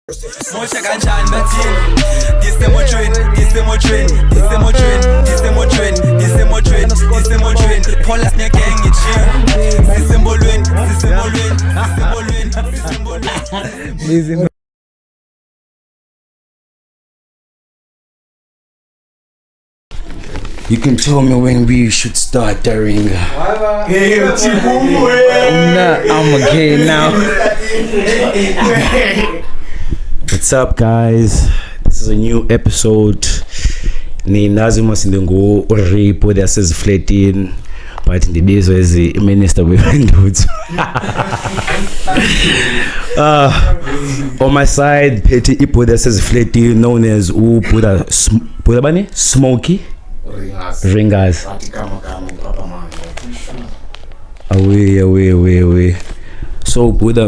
Moshe kanjani bathini disemotweni Paula sinyagang ngichill sisembolweni You can tell me when we should start, Daringa. I'm okay now. What's up, guys? This is a new episode. Ni Nazima Sindengo Ripo that says flatin, but in the days as the minister with windows. On my side, Petty Ipo that says flatin, known as Puda Smokey. Ringers. Away. So Buddha,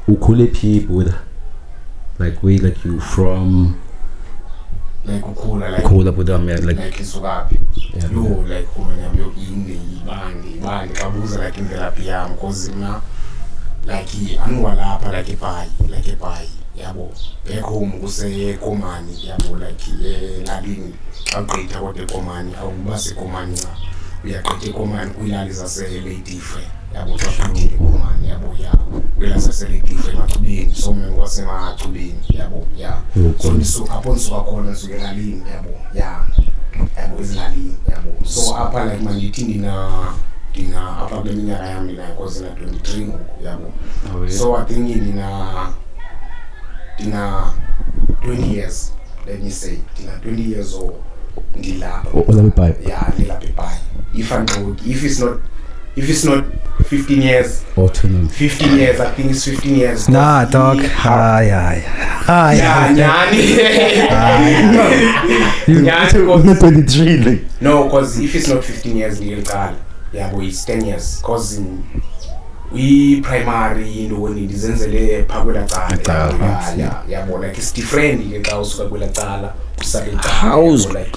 ukule people, like where like you from? Like ukula, Ukula Buddha, like isukapi. Yo, like umenya yo ibandi kabuza like imvelaphi yami because mina like angiwalapha like eBhayi yabo back home kuse Komani yabo like elalini aqitha kodwa eKomani awuba seKomani nca uyaqitha eKomani kuyilali zase Lady Friend yabo kwaphindile eKomani yabo ya kuyilali zase Lady Friend Machubeni so mina kwasemachubeni yabo ya so nisuka khona nisuke elalini yabo ya yabo ezilalini yabo so apha like mangithi ndina apha kule minyaka yami la because na 23 ngoku yabo so I think ndina 20 years, let me say ndina 20 years old ndilapha ndilapha eBhayi if it's not 15 years or 15 years I think it's 15 years Nah dog Not 23 like. No, because if it's not 15 years ndiliqala yabo it's 10 years because we primary indoni ndizenzele pha kwela cala yabo like it's different ke xa usuka kwela cala usake How's like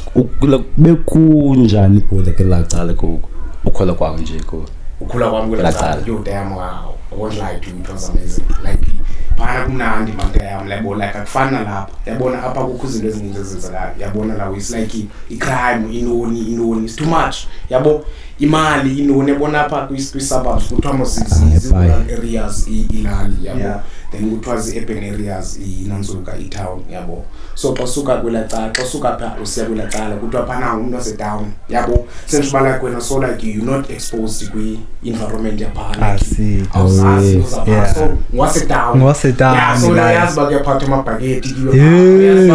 bekunjani Buddha ke la cala ku ukhola kwami nje ku ukhula kwami kwela cala yo damn wow I won't lie to you, it was amazing like phana kumnandi manje yami yabo like akufana lapha yabona apha kukho izinto eziningi ezenzekayo yabona la it's like i-crime inoni it's too much yabo imali inoni yabona apha kwi-suburbs kuthiwa rural areas ilali yabo then kuthiwa urban areas inanzuka i-town yabo so xa usuka kwela cala xa usuka pha usiya kwela cala kuthiwa phana umuntu wasetown yabo sendibala kwena so like you're not exposed kwi-environment yapha like awusazi so wasetown yeah, so uyazi ba kuyaphatha amabhaketi uyazi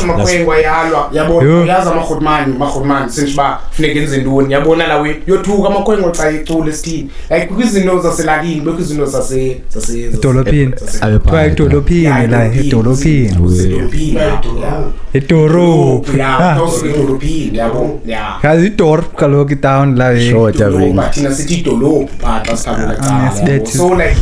amakhwengwa yalwa yabona uyazi amakhotmani senjiba funeka enze ntoni yabona la we yothuka amakhwengwa xa ecula esithini like kwizinto zaselalini bekwizinto edolophini kwa edolophini la edolophini edolophini yabo yeah kazi idorp kaloku itown la thina sithi idolophu pha sikhabela cala so like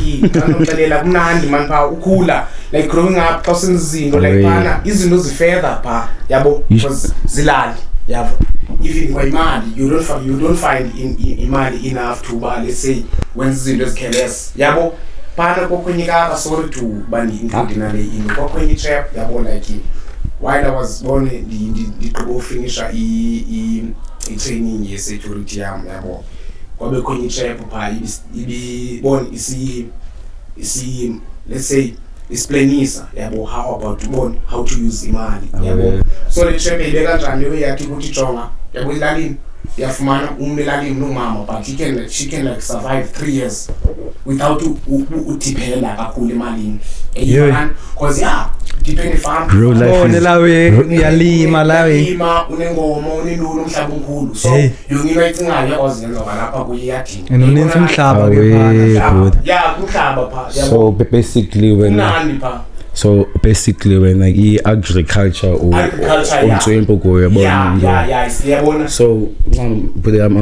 ngixelela kumnandi man pha ukhula like growing up xa senzizinto like bana izinto zifurther pha yabo because zilali yabo even by imali you don't find imali enough to let's say when izinto ezikhelesa yabo phana kokwenyika sorry to bani include nale into kokwenye trap yabo like while I was born ndiqobo finisha i-training ye-security yami yabo kwabe khona i-trap pha ibibona isi let's say isplanisa yabo how about how to use imali yabo so le trap ibe kanjani leyo yathi ukuthi jonga yabo ilalini yafumana ummelalini nomama but she can like survive 3 years without utiphela kakhulu emalini because depend farm real life lawe uyalima lawe unengoma unendulu umhlaba omkhulu so yonke icingayo yakwazi yenza lapha kuyiyadini uninzi umhlaba ke yeah umhlaba pha so basically when like agriculture or untsempo go yabona siyabona so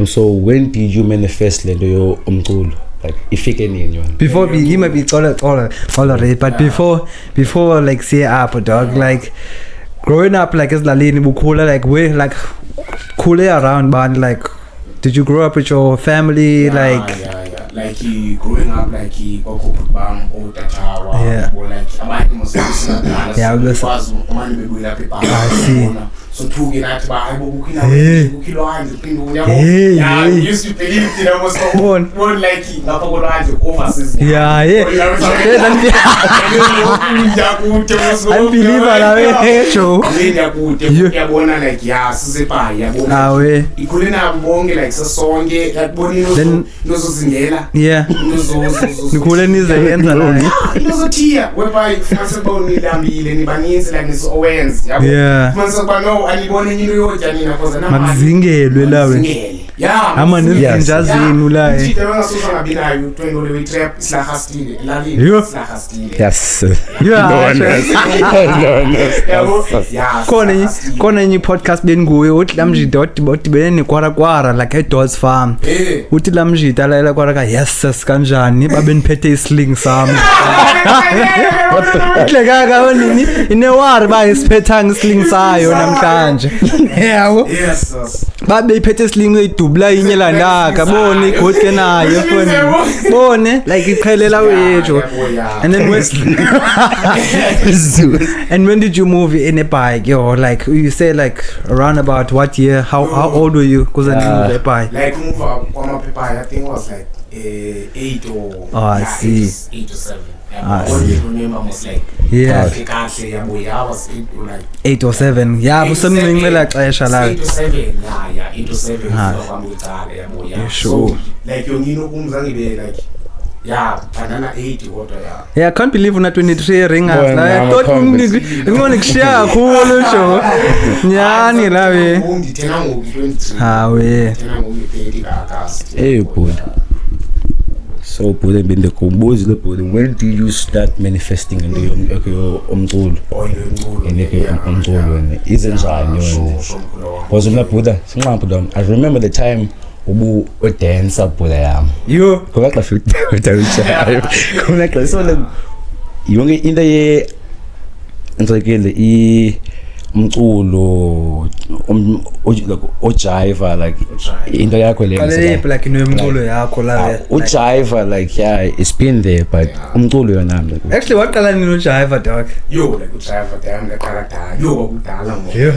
so when did you manifest lento yo umculo like ifike nini yona before you might be all right but before like say up dog like growing up like esilalini bukhula like we like khule around band like did you grow up with your family like like growing up like kwakhuphi bam otatawa Yeah. or like abanye mosebenzisana Yeah, because- kwazi umane bebuya lapha I see. ebhanga so thuke nathi ba hayibo kukhila Hey. kukhilwandle uphinde unyabo Hey, yeah hey. we used to believe you know most Bon. like ngapha kolwandle overseas Yeah, yeah. Unbeliever lawe Joe. yabona like yeah sisebhayi yabona Awe. ikhule nabo bonke like sasonke yakubona Then- inozozingela Yeah. Nikhule nize yenza la. inozothiya whereby fumanise uba nilambile nibaninzi like nisowenz yabo Yeah. fumanise uba no anibone enye into yotya nina cause Makuzingelwe lawe. yeah Ama nezinja Yes. zenu la. Mthithe wangasusa ngabi nayo twendole we-trap isilahastile elalini Yo. isilahastile Yes. Yeah. yabo yeah Khona enye podcast benguye uthi lamjida odibene nekwarakwara like eDots Farm. eh Uthi lamjida lalela kwara yes sis kanjani babe niphethe isling sami. Uhle kaka onini inewari bayisiphethanga isling sayo namhlanje. Yabo. yes sis. Babe iphethe isling edubla inye landaka bone igodke nayo foni. Bone like iqhelela wethu. Yeah. And then and when did you move in a bike yo like you say like around about what year how old were you cuz I knew a bike Like umuva kwamaphepha I think it was like 8 or Oh, I see. 8 or 7. I I only remember was like Yeah. kahle yabo I was 8 or like 8 or 7 yeah busemncela xesha la 8 or 7 yeah 8 or 7 Ah. kwami uqala yabo yeah Sure. so like yongino kumzange be like yeah banana 80 kodwa yeah yeah I can't believe una 23 ringers Boy, la I I'm thought convinced. ngone kushiya kakhulu sho nyani la we ngithena ngoku 23 ha we ngithena ngoku 30 kaAugust Hey, bud. So, bud, bendikhumbuza lo bud. When did you start manifesting into your umculo? Umculo wena. Ize njani wena? Was umla bud, sinqapho dam. I remember the time ubu dancer bud yami. yo Ngoba xa fika ujayo. Ngoba xa so le yonke into ye entsekile umculo ojiva like into yakho le qale like inomculo yakho la ujiva like yeah it's been there but umculo yona actually waqala nini ujiva dog yo like udriver damn ngaqala dala yo kwakudala Yeah.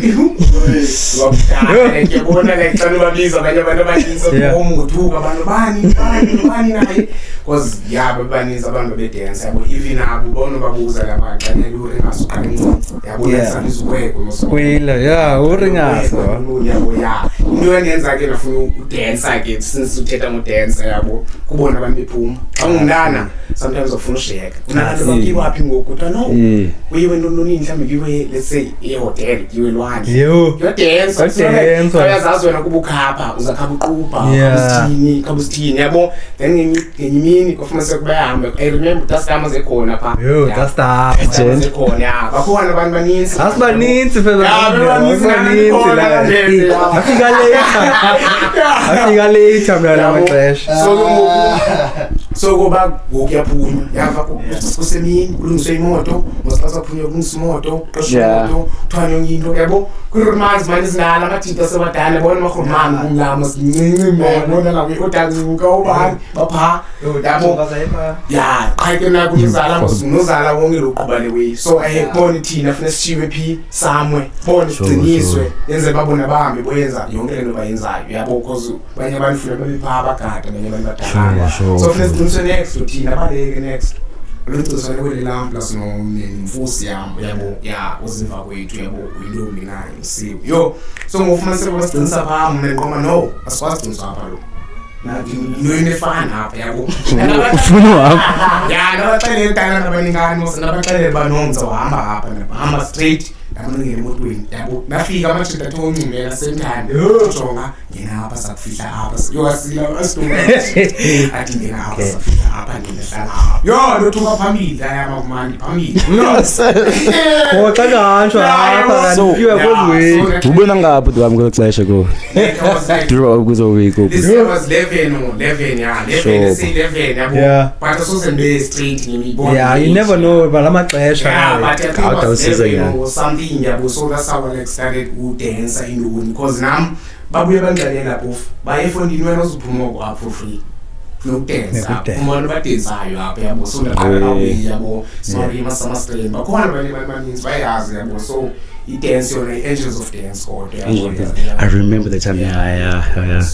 wakudala like yabona like xa nibabiza abanye abantu abaninzi Yeah. ngothuka abantu bani naye cause yeah babaninzi abantu bedance yabo even abo bona babuza laba xa luri ngasuqala incinci yabo Yeah. lesalizweko kwila yeah uringaso yabo yeah into engenza ke nafuna udancer ke since uthetha ngodancer yabo kubona abantu bephuma xa ungumntana sometimes ufuna usheka unabantu bakiwaphi ngoku kuthiwa no uyiwe ntoni mhlawumbe kiwe let's say ehotel kiwe lwandle yo yodancer Uyadancer. uyazazi wena kuba ukhapha uzakhapha uqupa Yeah. kabusithini yabo then ngenye imini kwafumanise kuba yahambe I remember dasitama zekhona pha yo just stop zekhona bakhona abantu baninzi asibaninzi phela Yeah, bebaninzi la Yeah. afika later mna amaxesha so kuba ngokuyaphunywa yava kusemini kulungiswe imoto masiqasa phunywa kulungisa imoto qesha Yeah. imoto kuthwanywa enye into yabo kwi-romance manje sinala amathita asebadala bona amarhumani kumlamo sincinci bona la udancuka ubani bapha yabo ya qha ke naku nozala wonke lo quba le way so ayebona thina funa sishiwe phi samwe bona sigciniswe yenze babona bahambe boyenza yonke lento bayenzayo yabo because banye abantu funa babe pha abagada banye abantu badala Sure. so funa siqiniswe next thina baleke next Lutho kwelelami plus nomfusi yami yabo ya uziva kwethu yabo uyintombi nayo usiwe yo so ngofuna sebasigcinisa pha mina ngiqoma no asikwazi sigcinisa pha lo into efana apha yabo ufuna wami ya nabaxelele intana nabaningani nabaxelele banomza uhamba apha hamba straight ndamngena emotweni yabo nafika amajita athi oncumela semthande jonga ngena apha sakufihla apha yowasila asitoma athi ngena apha sakufihla apha ngihlala apha yo ndothuka phambili ayamakumani phambili ngoxa kanjwa apha So, kantiwe kozweni ubona ngaphi wami kwexesha ko draw kuzowiko This year was 11 or 11 yeah 11 Sure. let's say 11 yabo Yeah. but asosembe straight ngimibona yeah you never know bala maxesha yeah but I think How it was does it 11 again? or something yabo so that's how I like started udance induni because nam babuye bangilalela phofu bayefondini wena uzuphuma kwapho free nokudensa umuntu badensayo apha yabo so ndaqala yabo sorry masama strain bakhona baninzi bayazi yabo so i-dance yona i-angels of dance kodwa I remember the time yeah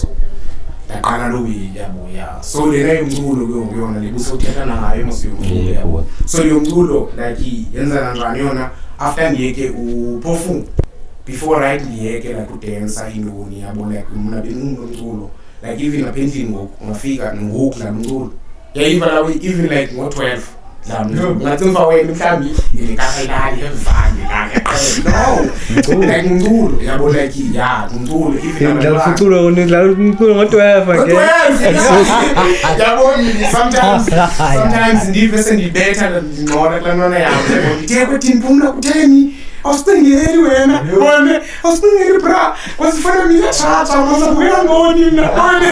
ndaqala lowi yabo so lena yomculo kuyona lebusothetha nayo masiyomculo yabo so yomculo like yenza kanjani yona after ngiyeke uphofu before right ngiyeke like udansa indoni yabo like mina benginomculo like even apending ngafika ngokudlala umculo even like ngo12 ngathi mfawena mhlambi ngikahayilali evani no like umculo yabo like umculo even umculo ngo12 again yabo sometimes ndive sendibetha ngqola kanona yabo ngithe kwethi mphumla kutheni awusicingeli wena wena awusicingeli bra wasifana mina chacha wasabuya ngoni nabone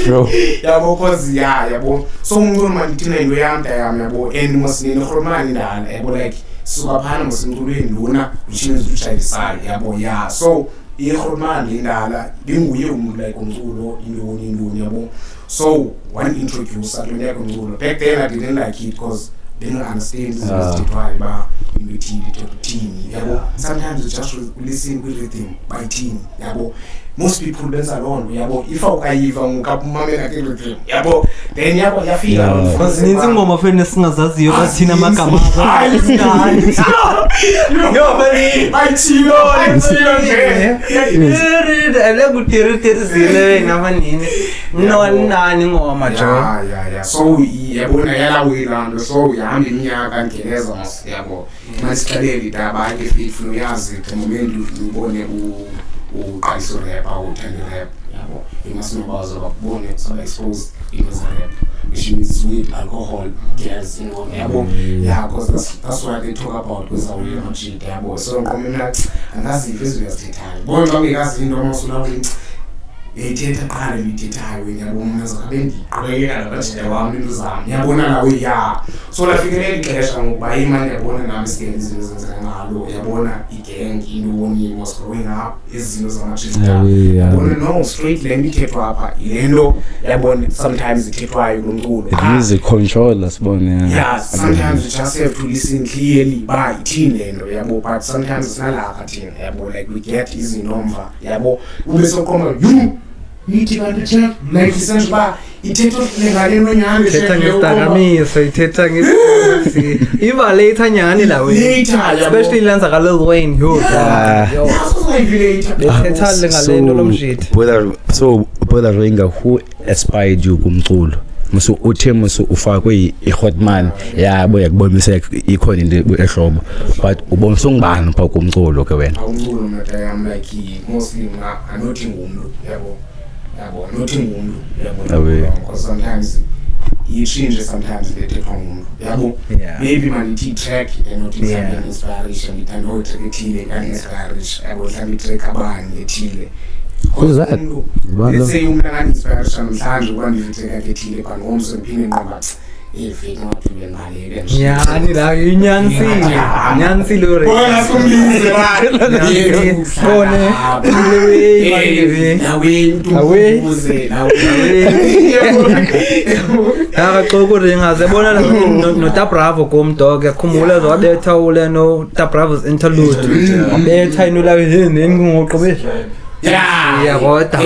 bro yabo cause yabo so umculo mandithina into yami yabo and mosinene khulumani ndala yabo like suka phana mosinculweni lona uchine uchayisayo yabo so ikhulumani ndala benguye umuntu like umculo indoni yabo so one introducer lo yakho umculo back then I didn't like it cause they don't understand this why ba team yabo sometimes you just listen with rhythm by team yabo most people benza lona yabo if awukayiva ngokapumamela ke rhythm yabo then yabo yafika cause ninzi ingoma fene singazaziyo bathina amagama yo ngekutherizile ngamanini nani ngoma jo so yabona yalawilando so yahamba iminyaka ngeneza yabo masikaleli daba ke ifuna uyazi moment ubone uqaliso rap awuthanda rap yabo imasinobazo bakubone so exposed into rap which means with alcohol gas yabo cause that's what they talk about with our energy yabo so ngomina angazi ifezo yasithanda bonke ngikazi into amasulawini ethetha qala lithethayo yabo mina zabe ndiqhubekela nabajida wami into zami yabona nawe so lafikelela ixesha ngoba imali yabona nami sikenza izinto zenzeka ngalo yabona igang indoni was growing up izinto zamajida yabona no straight land ithethwa apha ilento yabona sometimes ithethwayo ngomculo music control sibona sometimes you just have to listen clearly by ithini lento yabo but sometimes sinalaka thina yabo like we get izinto mva yabo ube soqoma nithi kanti check like isenze ba ithetho lengaleno nyani ithetha ngestakamiso ithetha ngesi iba later nyani la wena especially lenza ka Lil Wayne yo ithetha lengaleno lomshit brother Ringa who inspired you kumculo musu uthemusu ufakwe iHotman yabo yakubonisa ikhona into ehlobo but ubonisa ngibani pha kumculo ke wena umculo mata yam like mostly anothi ngumuntu yabo nothi ngumuntu yabo because sometimes change sometimes lethethwa ngumuntu yabo maybe manithi track enothi something inspiration ithanda track ethile kan inspiration yabo mhlawumbe track abani ethile who's that let's say umna kan inspiration mhlanje kwandivitheka ethile kan ngomso ngiphinde nqoba ifika ngathi ngemali yani la inyansi lo re bona somlize bone nawe akaxoko ringa zebona no Ta Bravo komdog yakhumula zobetha ule no Ta Bravo's interlude betha ino la yini ngoqobe yeah what the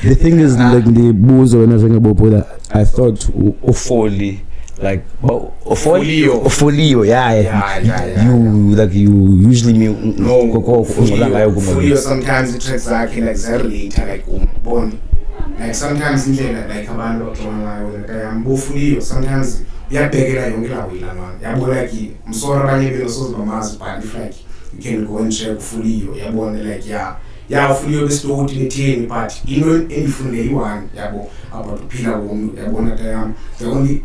the thing is like the buzo when I think about that I thought ufoli like Ofolio you like you usually Folio sometimes the tracks are like exactly like umboni like sometimes indlela like abantu baxongayo like ambofolio sometimes uyabhekela yonke la wena man yabo like msora abanye belo sozibamazi but if like you can go and check Folio yabona like Folio besitoti betheni but into endifunde yi-one yabo about uphila komuntu yabona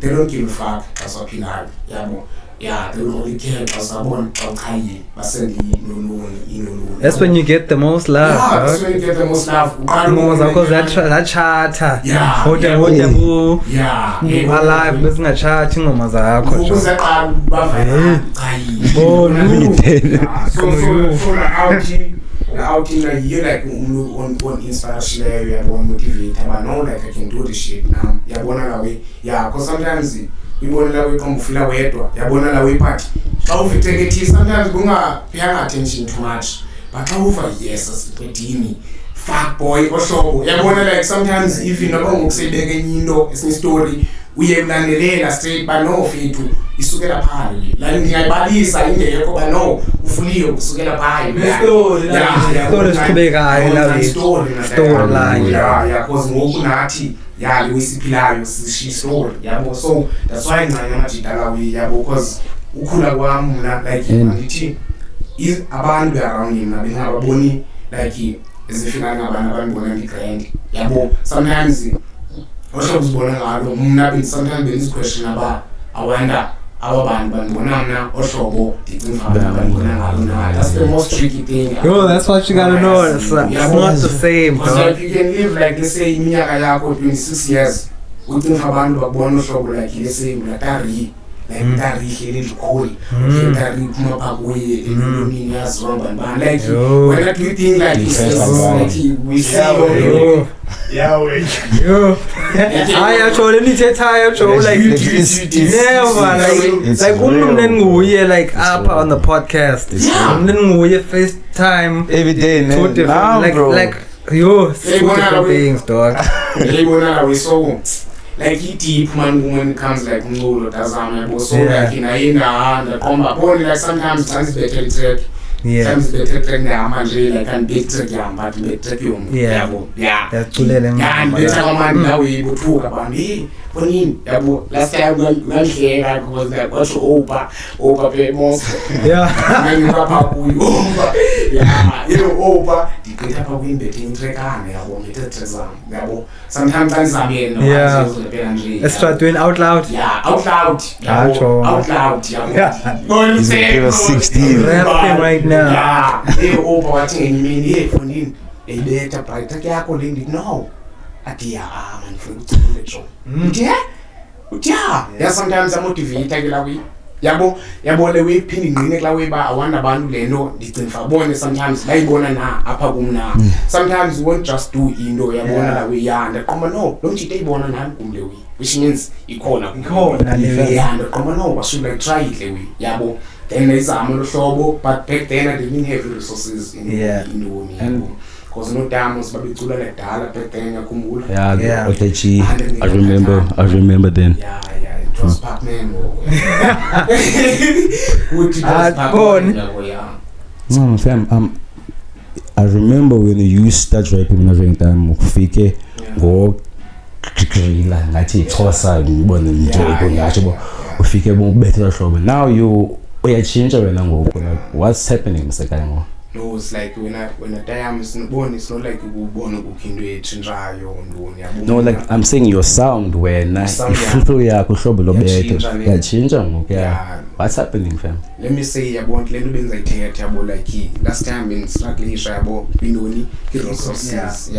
they don't give a fuck asaphilayo yabo they will only care asabona xachaye basendi inononi that's when you get the most love that's when you get the most love because that charter hoda bu alive besingachathi ingoma zakho ukuzaqala bavela chayi bona so out out in a year like on inspiration area, one motivate, but no, like I can do this shit now. Yeah, born away. Yeah, because sometimes we born away come feel away to. Yeah, born away party. How we take it, sometimes we not pay attention too much. But how over yes, as the teeny, fuck boy or so. Yeah, born like sometimes if you know say begging you know, it's a story. We have done the lela straight, but no fit to. Isukela phali la ngiyayibhalisa indeko bano ufuliyo kusukela phali story siqhubekayo la storyline yeah cause ngoku nathi ya lwisiphilayo sishi story yabo so that's why ngicela ngathi dala we yabo cause ukhula kwami mna like ngithi is abantu around mina bengababoni like ezifika ngabantu abangibona ngigrand yabo sometimes osho uzibona ngalo mna sometimes benzi question about I wonder abantu banibona mna ohlobo ndicinga banibona ngalo na that's the most tricky thing. Yo, that's what you gotta know. It's not the same, bro. So if you can live like let's say iminyaka yakho 26 years ucinga abantu bakubona ohlobo like let's say unatari like tari hele likhulu tari kuma pakuye emini yazomba ban like when that we think like this like we see yeah wait yo I actually need to tire show like never like nguye like up on the podcast nguye FaceTime every day man like yo different things dog we so like he deep man when it comes like ngolo tazama so like ina komba boni like sometimes it's better track sometimes better track na manje like an big track yamba big track yabo yeah yaculele ngamba better man nawe ibuthuka bani bonini yabo last time ngihleka because that was over pe most yeah ngapha kuyo yeah over diketa pa kwimbe track ana yabo better track zam yabo sometimes anzame no let's try doing out loud out loud yeah going to say 16 rapping right now over watching any phone a better brighter yako lindi no atia man for the show yeah sometimes I motivate kila we yabo le we phini ngine kla we ba awanda abantu lento ndicimfa bone sometimes bayibona na apha kumna sometimes you won't just do into yabona la we yanda koma no lo nchite ibona nami kumle we which means ikhona yanda koma no was like try it le we yabo then izama lo hlobo but back then I didn't have resources in Indonesia yabo cause no damos babicula like dala back then yakhumbula Otechi I remember then it was Pac-Man no fam I remember when you start rapping every time ufike go krila ngathi Xhosa ngibone njeko ngathi ufike bomubethela hlobo now you uyachinja wena ngoku what's happening msekango. No, it's like when a time is born, it's not like you born ukindwe chinjayo ndoni yabo. No, like I'm saying your sound when ifuthu yakho hlobo lobethe yachinja ngoku what's happening fam? Let me say yabo lento bengizayithetha yabo like last time in struggle yabo binoni resources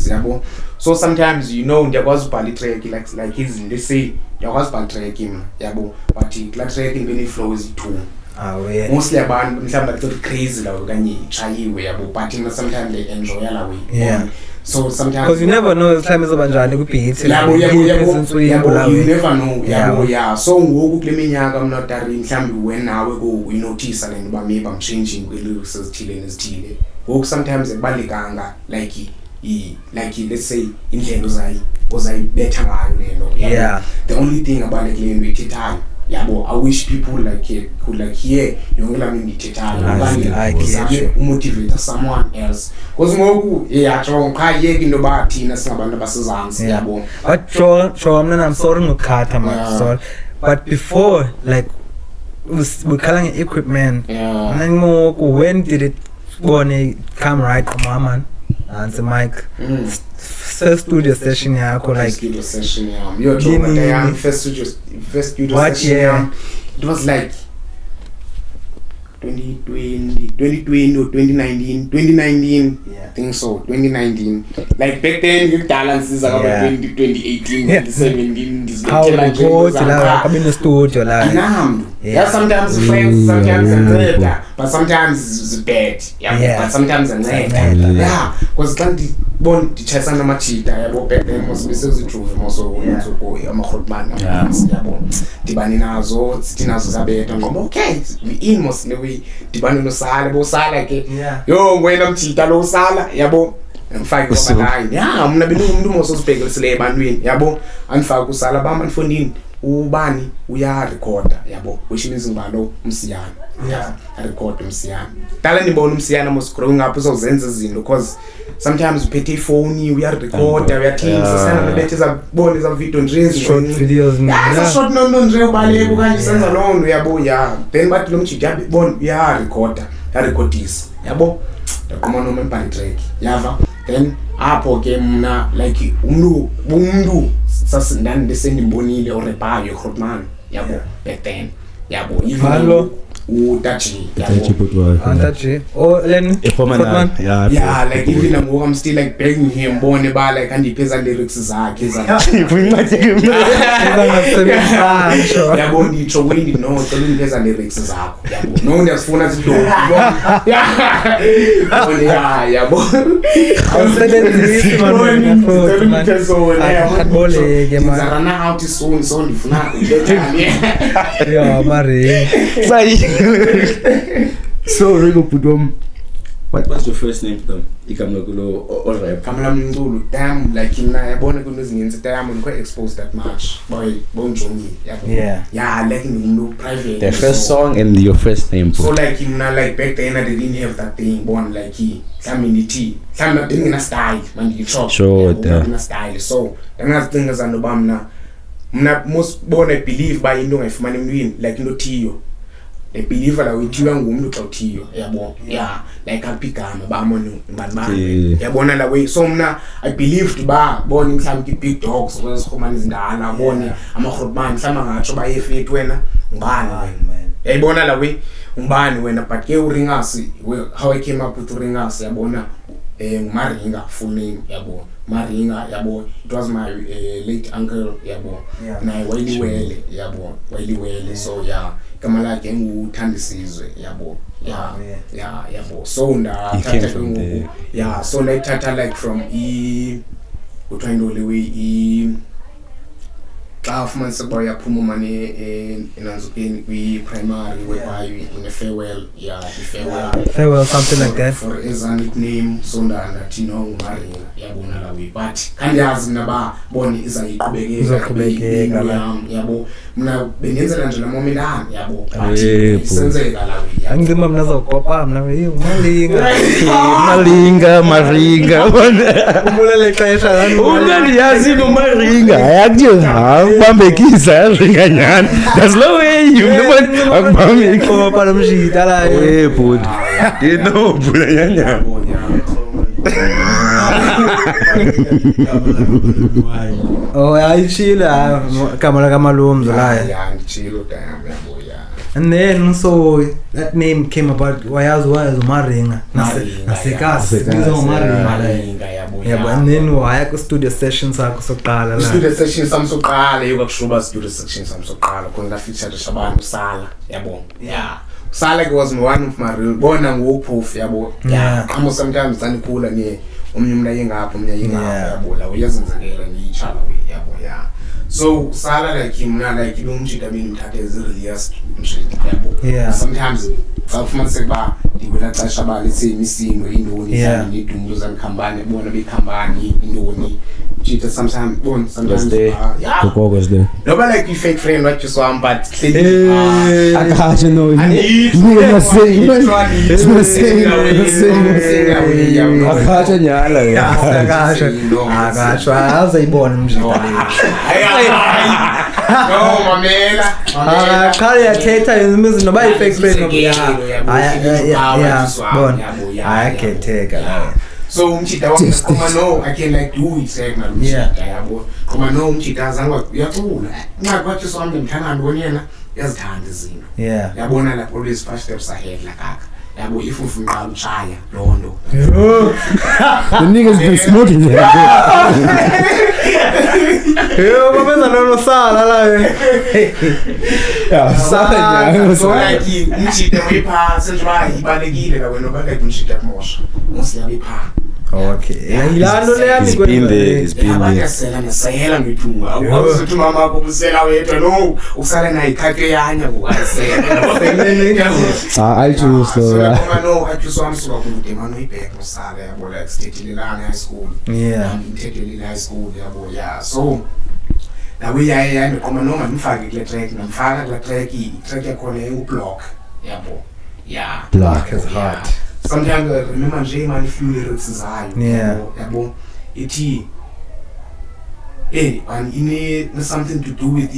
yabo. So sometimes you know ndiyakwazi ubhala track like izinto they say ndiyakwazi ubhala track yabo but la track ngene flows two mostly abantu mhlawumbe bathi crazy lawo kanye chayiwe yabo but sometimes they enjoy la way so sometimes because you never know the time izoba njani ku beat yabo you never know yabo so ngoku kule minyaka mna dari mhlawumbe wenawe go notice lento ba maybe I'm changing lyrics ezithile nezithile ngoku sometimes ekubalekanga like let's say indlela ozayibetha ngayo lento the only thing about like lento ithethayo yabo I wish people like could like hear yongela ngithethana okanye umotivate someone else because ngoku atsho cha yeke into bathina singabantu abasezantsi yabo but sure mna I'm sorry ngokhatha man sorry but before like we calling equipment and ngoku when did it come right from man and the mic first studio session yakho like studio session you're talking about first studio session it was like 2020 or 2019 I think so 2019 like back then you balances about 2018 2017 this like in the studio like sometimes friends sometimes but sometimes it's bad. Yeah. But sometimes anceda. Yeah, because xa nditshayisana namachita yabo back then mos besezidruve moso amagrotman yabo dibane nazo sithi nazo zabetha ngoba okay we in mos we dibane nosala bosala ke yo wena mchita lo sala yabo mfake kwabaline mna benumuntu moso sibhekelisele ebantwini yabo anifaka usala bama mfondini ubani uya recorder yabo which means ngibalo umsiyana record umsiyana dala ndibona umsiyana mos growing up uzozenza izinto because sometimes uphethe ifoni uya recorder uyathini sesana bebethe zabona za video nje short videos short no nje ubaleke kanje senza lonto yabo then bathi lo mjidi yabona uya recorder recordisa yabo yaqoma noma embali track yava then apho ke mna like umuntu sasindani besendibonile orepayo Grootman yabo back then yabo Halo utachi Antachi Len Grootman like even I'm still like begging him bone ba like andipheza lyrics zakhe yabo nditsho wendi no cela undipheza lyrics zakho yabo no ndiyafuna zido yabo awusebenzisi man akholeke man zarana out soon so ndifuna yeah mari so Rigo Pudom, what's your first name to them? Ikamnakulo or rap? Kamala Mzulu, damn, like in Yabona Gunus, damn, I'm quite exposed that much. Boy, Bon Johnny, yeah, like in private. The first song and your first name. So like in like back then I didn't have that thing born like he, some in the tea, some not in a style, when you chop, sure, in a style. So another thing is an Obama. Most born I believe by if my name like no Tio. I believe that we do ngumntu xa uthiyo yabo like apigama bamonu ngibani yabona la way so mna I believed ba bona mhlawumbe big dogs wesikhomani izindala bona amaGrootman mhlawumbe ngatsho bayefethu wena ngibani wena yayibona la way ngibani wena but ke uringasi how I came up with uringasi yabona Maringa full name yabo Maringa yabo it was my late uncle yabo naye wayiliwele yabo wayiliwele so kama lakhe nguthandisizwe yabo yabo so ndathatha ngoku so ndayithatha like from uthwayindole way xa ufumanise uba uyaphuma mane enanzukeni kwi-primary whereby in a farewell farewell something like that for as a nickname so ndathi no nguMaringa yabona la way but kandiyazi mina ba bona izayiqhubekeka yabo mna bengenzela nje la moment yabo but senzeka la way angizima mna zokopa mna Maringa umulele xesha unandiyazi noMaringa ayakuthi ubambekisa yaringanyana there's no way you never akubambeki kopa lomshita la bud no bulanyanya ayishila kamala kamalumzo la ngitshilo damn yabo and then so that name came about wayazi uMaringa nasekasi bizo uMaringa yabo and then waya ku studio sessions akho soqala la studio sessions samsoqala yokushuba studio sessions samsoqala khona feature shabantu sala yabo Sala was one of my real bona ngophofu yabo qhamu sometimes sanikhula omnye umna yengapha omnye yengapha yabo la uyazenzekela ngiyichala yabo so Sala like mna like umjida beni mthathe ezirelias mjida yabo sometimes awufumanise ba ndikwela xesha ba lethe imisino indoni nidumbu zankhambane bona bekhambani indoni Cheetah sometimes Gogo's there. Nobody like you fake friend what you saw but I can't know you no mamela khali yakhetha imizi noba i-fake friend ayakhetheka la so umchita wakoma no I can like do it like na umchita yabo koma no umchita azange uyacula nxa kwathi sonke mhlangano wonena yazithanda izinto yabona la always 5 steps ahead la kaka yabo ifufu nqa uchaya londo the niggas been smoking here yo bamenza lolo sala la So like umshite wepha senjwa ibalekile la wena ba like umshite kumosha musiyabe pha okay yilando leyami kwenzela nasayela ngithunga awukuthi mama akho busela wethu no usala na ikhake yanya ngokwasela I choose so no I choose one so kude mano ibhek musala yabo like state high school Mthethelile high school yabo so nawe yaya ngiqoma noma ngifake kule track ngifaka kule track i-track yakhona u-block yabo block is hard sometimes remember nje manje few lyrics zayo yabo ithi and ine something to do with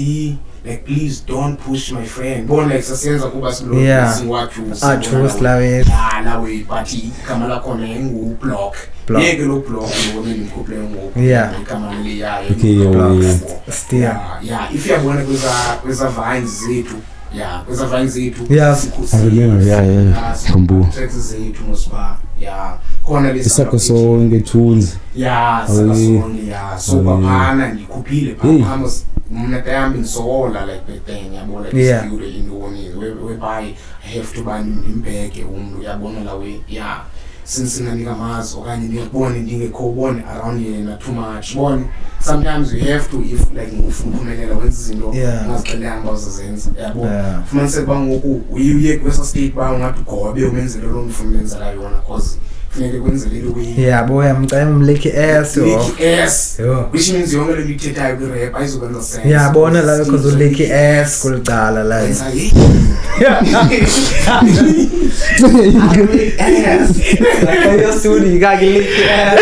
like please don't push my friend born like sasenza kuba silo singwathu choose lawe but igama lakho nengu block yeke lo block lo mina couple ngoku igama le yayo still if you want kweza vines zethu kweza vines zethu Kumbu tracks zethu mosba khona isakho sonke tunes so baphana ngikhuphile phama mina tayami ngisola like back then yabona studio indoni whereby I have to buy imbeke umuntu yabona la we since nganika mazo okanye ngiyabona ndingekhobona around yena too much bon sometimes you have to if like ngifumela wenza izinto ngazixela ngabazenza yabo fumanise bangoku uyiye kwesa state ba ungathi gobe umenzele lo mfumenza la yona cause funeke kwenzelele we yabo yamcayimleki ass which means yonke le ngithethayo ku rap ayizokwenza sense yabona la because uleki ass kulicala la ayo studio ikakileki ass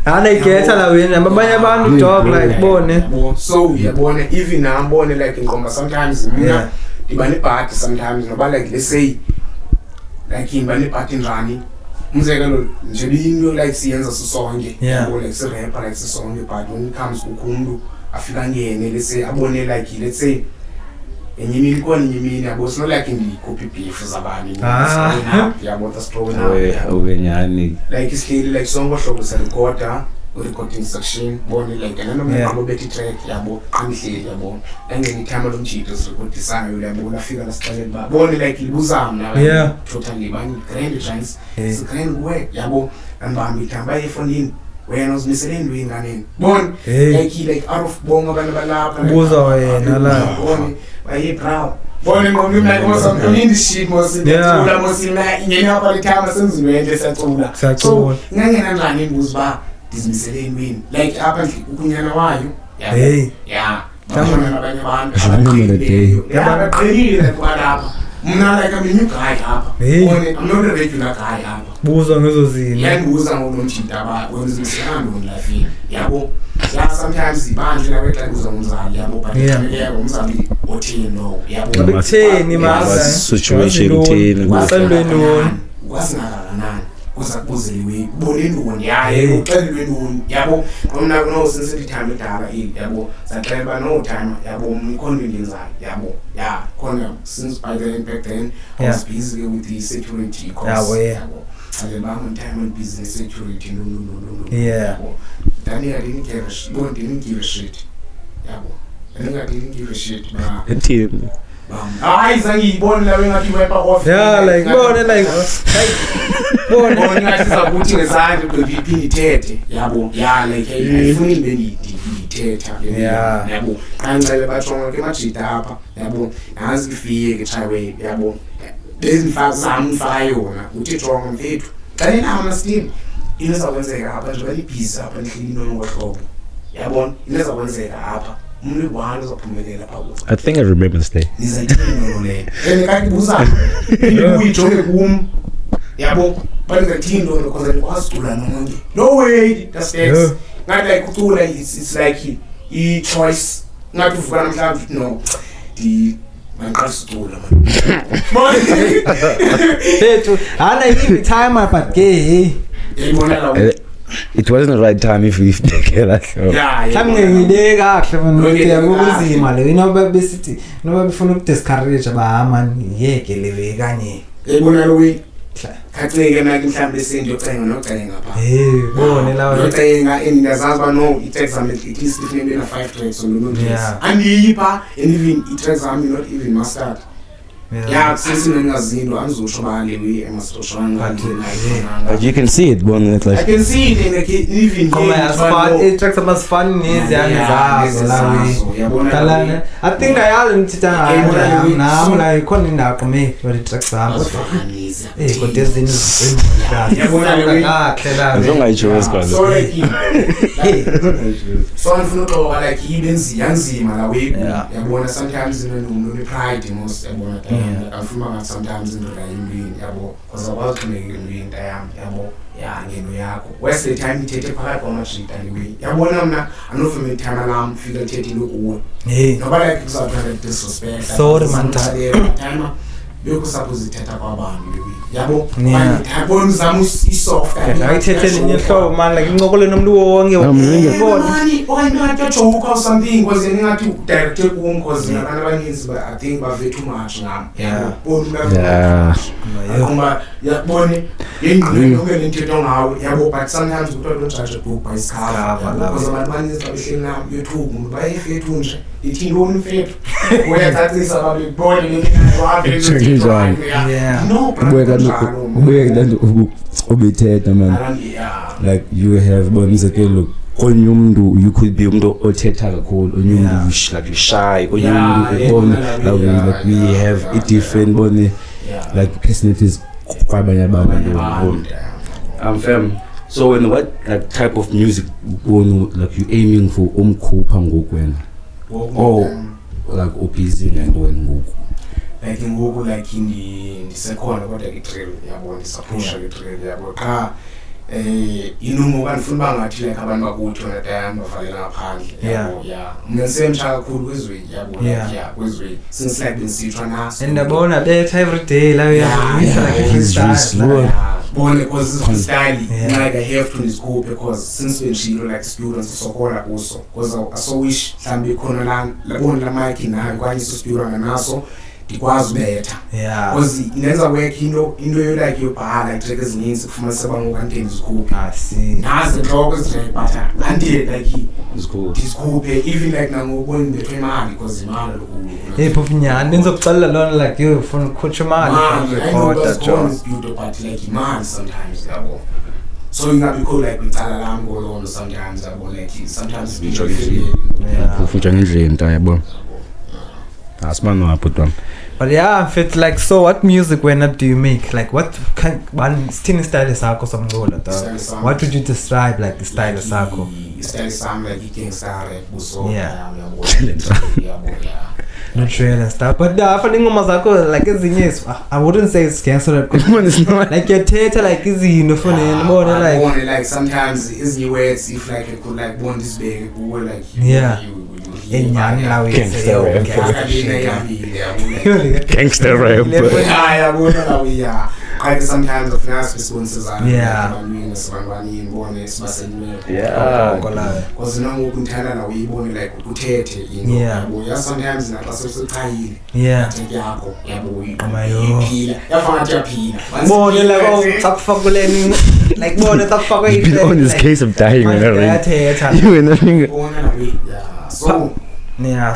ana ikhetha la wena abanye abantu dog like bone so yabona even nambone like ingqomba sometimes mina ibane party sometimes noba like let's say like ibane party njani umzekelo nje binyo like siyenza sisonke yabo like si rapper like sisonke but when it comes kukhundu afika ngene let's say abone like let's say enyimini kona enyimini yabo sino like ngicopy beef zabani yabo the story okenyani like isihleli like sonke hlobo sa recorder recording section bone like anoma ngabo bethi track yabo angihleli yabo engeni time lomjito sirecordisayo yabo lafika la siqale ba bone like libuzama na totally bani grand trance so grand work yabo ambami thamba efonini wena uzimiseleni winganeni bone like out of bonga abantu balapha buza wena la bone baye proud bone ngomi like wasam in the shit mosindela mosina ingena hapa litama senzimende sacula so ngangena njani imbuzi ba dizimiseleni wini like apha ukunyana wayo tamona nabanye abantu yabaqhelile kwalapha mna like I'm a new guy hapa I'm not a regular guy hapa buza ngezozini yangibuza ngonomjita ba wenzimisana life yabo sometimes ibandla labetla kuza umzali yabo but yabo umzali othino yabo bekutheni maza situation thini kwasalweni kwasingakanani kuzakuzeliwe bonendoni yaye uxelelwe ndoni yabo mina no since time edala yabo saxela no time yabo umconvenience yabo khona since by then back then I was busy with the security course yabo and bang time on business security no then I didn't give a shit yabo I didn't give a shit team izangiyibona la wengathi wepa off like bone like bone ngathi sakuthi ngezandla kweVP ithethe yabo like ayifuni ibe ngithetha yabo angcele bachonga ke majita apha yabo nazi ifike ke highway yabo bezimfaka zamfaka yona uthi jonga mfethu xa nina steam inezakwenzeka apha nje bali busy apha endlini ngohlobo yabona inezakwenzeka apha umuntu wani uzophumelela phakathi I think I remember this day nizayithini le kayibuza uyijonge kum yabo bangathini lo because kwasicula nonke no way that's it not like kucula it's like I choice ngathi uvuka namhlanje no di manqasicula man bethu ana ibi time but ke yibona la it wasn't the right time if we take that show ngiyile kahle manje uyakuzima le inoba besithi noba befuna ukudiscourage ba man yeke lewe kanye yibona lo khatheke manje mhlambe sendiyocenga nocenga pha bone lawo nocenga endazazi ba no i-text zami at least ifike na 5 tracks on lo Yeah. andiyipha and even i-tracks zami not even mastered yeah sesinengazinto anizosho balewe emasosha But you can see it, one I like can see it and even Come as fun, it tracks as fun as Kalana. I think I all in Tita now like calling now for me for the tracks are. Eh, but this thing is so like so ngifuna ukuxoxa like ibenzi yanzima la we yabona sometimes no pride most yabona afuma ngathi sometimes into la yini yabo because akwazi kunike into yami yabo ya ngeno yakho west the time ithethe phakathi kwamashita anyway yabona mina anofuna ithana lami fika ithethe lokuwe noba like kuzathanda disrespect Sorry man time bekusuppose ithetha kwabantu yabo yabo mzamo isoft ayithethe inhlobo man like inqokole nomuntu wonke ngibona okanye ngajoka or something because ngathi direct kuum because abantu abaninzi I think bave too much ngam yabo yabone yengqondo ngeke nithetha ngawo yabo but sometimes you don't judge a book by its cover because abantu abaninzi babehleli na YouTube bayefethu nje ithi ngoni mfethu uyathathisa babe bone no ubethetha man like you have bonizekelo onye umuntu you could be umuntu othetha kakhulu onye umuntu like shy onye umuntu like we have a different bone like personalities kwabanye abantu fam so when what like type of music like you aiming for umkhupha ngokwena like ubusy ngento wena ngoku like ngoku like ndisekhona kodwa ke drill yabona isapusha ke drill yabo cha inumo kanifuna bangathi like abantu bakuthi wena tayami bafalela ngaphandle yabo ngisemsha kakhulu kwezwe yabo kwezwe since like bensithwa naso ndabona betha every day la uyazisa like freestyle bone because this style like I have to discope because since when she like students sokola kuso because I so wish mhlambe khona la labona la mic nayo kwanye so student nganaso dikwazi betha because inenza work into yo like yobhala like track ezininzi kufuna sebango kanti discope nazi inhloko ezinhle but until like discope even like nangobona bethe imali because imali lokhu phofinyana nizokuxelela lona like you ufuna ukukhutha imali record that job but like imali sometimes yabo so ingabe cool like ngicala lami ngolona sometimes yabo like sometimes ufutsha ngendlela into yabo asibano apho but yeah fit like so what music when do you make like what kind one style sakho somculo what would you describe like the style sakho style sam like gangster rap buso no trailer stuff but after ngoma zakho like ezinye I wouldn't say it's gangster rap like your theater like izinto funa ngibona like sometimes is new words if like it could like bond this big like enyani lawe gangster rap yabona lawe like sometimes of nice responses are abantu sibangani ngibone sibasenwe because nangu ukuthanda la uyibone like ukuthethe yabo sometimes naxa sesichayile take yakho yabo uyiphila yafana yaphila bone la ucapfakuleni like bone tapfakwe on this case of dying you and nothing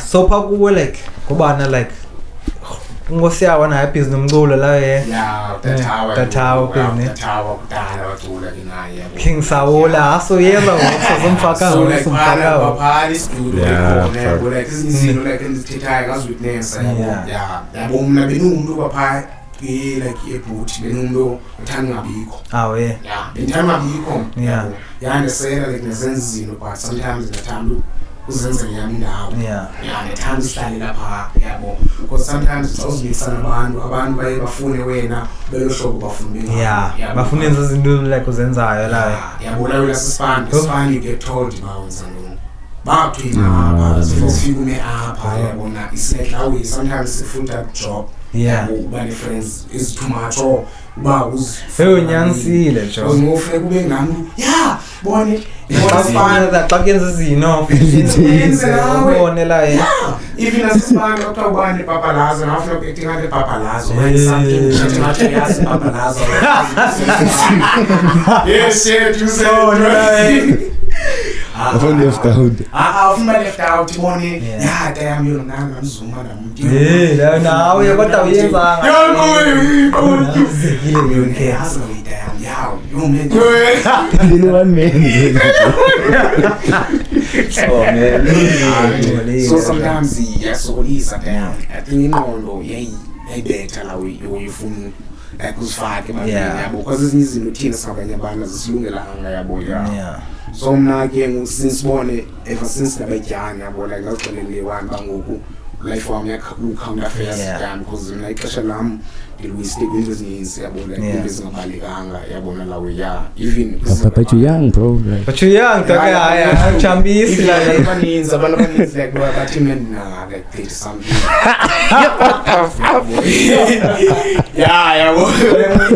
so pakuwe like kubana like ngosiyawa na happy nomculo la tatawa kudala wacula nginaye King Saula so yena usomfaka baphali studio khona like izinto like endithethayo ngazwitness yabo mina benumuntu bapha like ebhuthi benumuntu uthanda ngabikho bethanda ngabikho ndisela like nezenza izinto but sometimes ngathanda uzenze yami ndawo ngethanda isihlale lapha yabo because sometimes awuzibisana abantu baye bafune wena belohlobo bafune bafune izinto like uzenzayo la yabo la sisifani you get told bawenza lo bathina sifike apha yabona iselect awe sometimes sifunda job uba friends is too much uba nyansile jo ngofuna kube nami bone xa kuyenza izino ubone la even asisibani kuthiwa ubani papalazo nafuna ukuacting ngale papalazo something yazi papalazo yes you say Afuna left out. Afuna left out bone ya damn you nanga mzuma namuntu la nawe kodwa uyenza okay damn yaw you man One man. So sometimes yasokolisa damn I think ingqondo yayibetha la uyifuna like usifake manje yabo because ezinye izinto thina sabanye abantu zisilungelanga yabo ya so mna ke since ever since nabajani yabo like ngazixelele one bangoku life wami yakha affairs damn because mina ixesha lami ngilwiste into ezininzi yabo like into ezingabalekanga yabona la we even But you're young, bro. but you young taka chambisi la abaninzi like bathi mina like 30 something yabo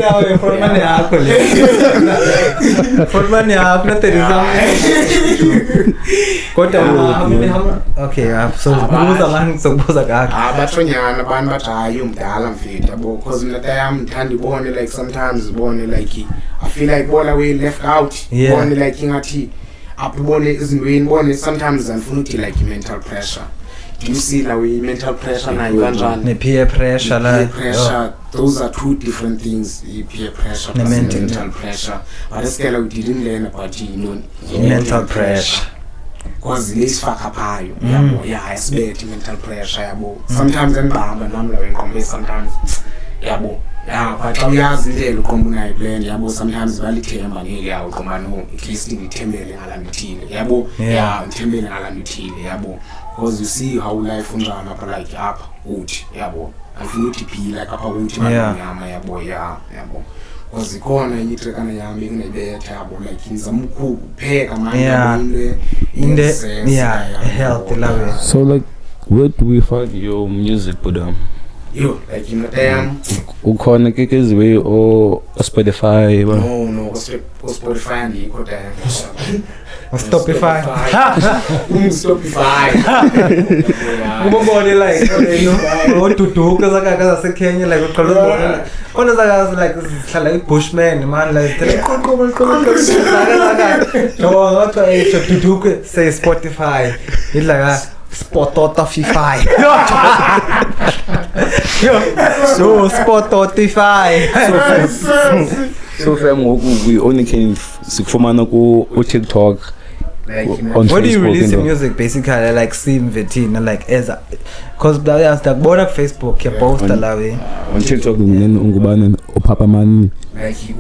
nawe forman yakho le forman yakho na 30 something kodwa okay so kubuza manje sokubuza kakho abathonyana abantu bathi hayi umdala mfethu yabo because mina tayami ngithanda ibone like sometimes ibone like I feel like bola we left out ibone like ingathi apibone izindweni ibone sometimes angifuna ukuthi like mental pressure do you see la we mental pressure nayo kanjani ne peer pressure la pressure those are two different things peer pressure and mental pressure but escala we didn't learn about mental pressure cause lesifaka phayo yabo isibethe mental pressure yabo sometimes engibamba nami la wenqombe sometimes yabo but uyazi indlela uqomba unayo plan yabo sometimes balithemba ngeke yawo qomba no at least ngithembele ngalandithile yabo ngithembele ngalandithile yabo because you see how life unjani apha like apha uthi yabo afuna ukuthi phila apha uthi manyama yabo yabo because ikhona enye itrackana yami enginebetha yabo like ngizama ukupheka manje into health lawe So like, where do we find your music, Budam? yo like in the damn Ukhona kekeziwe or Spotify? no Spotify andikho damn Stopify Stopify ubone like oduduka zakaka zaseKenya like uqala khona zakazi like sihlala ibushman man like no ngotho duduka say Spotify idla Spotify so Spotify So fam we only can sikufumana ku TikTok. like On what do you Facebook release and music basically like sim vetina like as cause ndakubona ku Facebook ya poster lawe on TikTok ngubana uPapa Man. like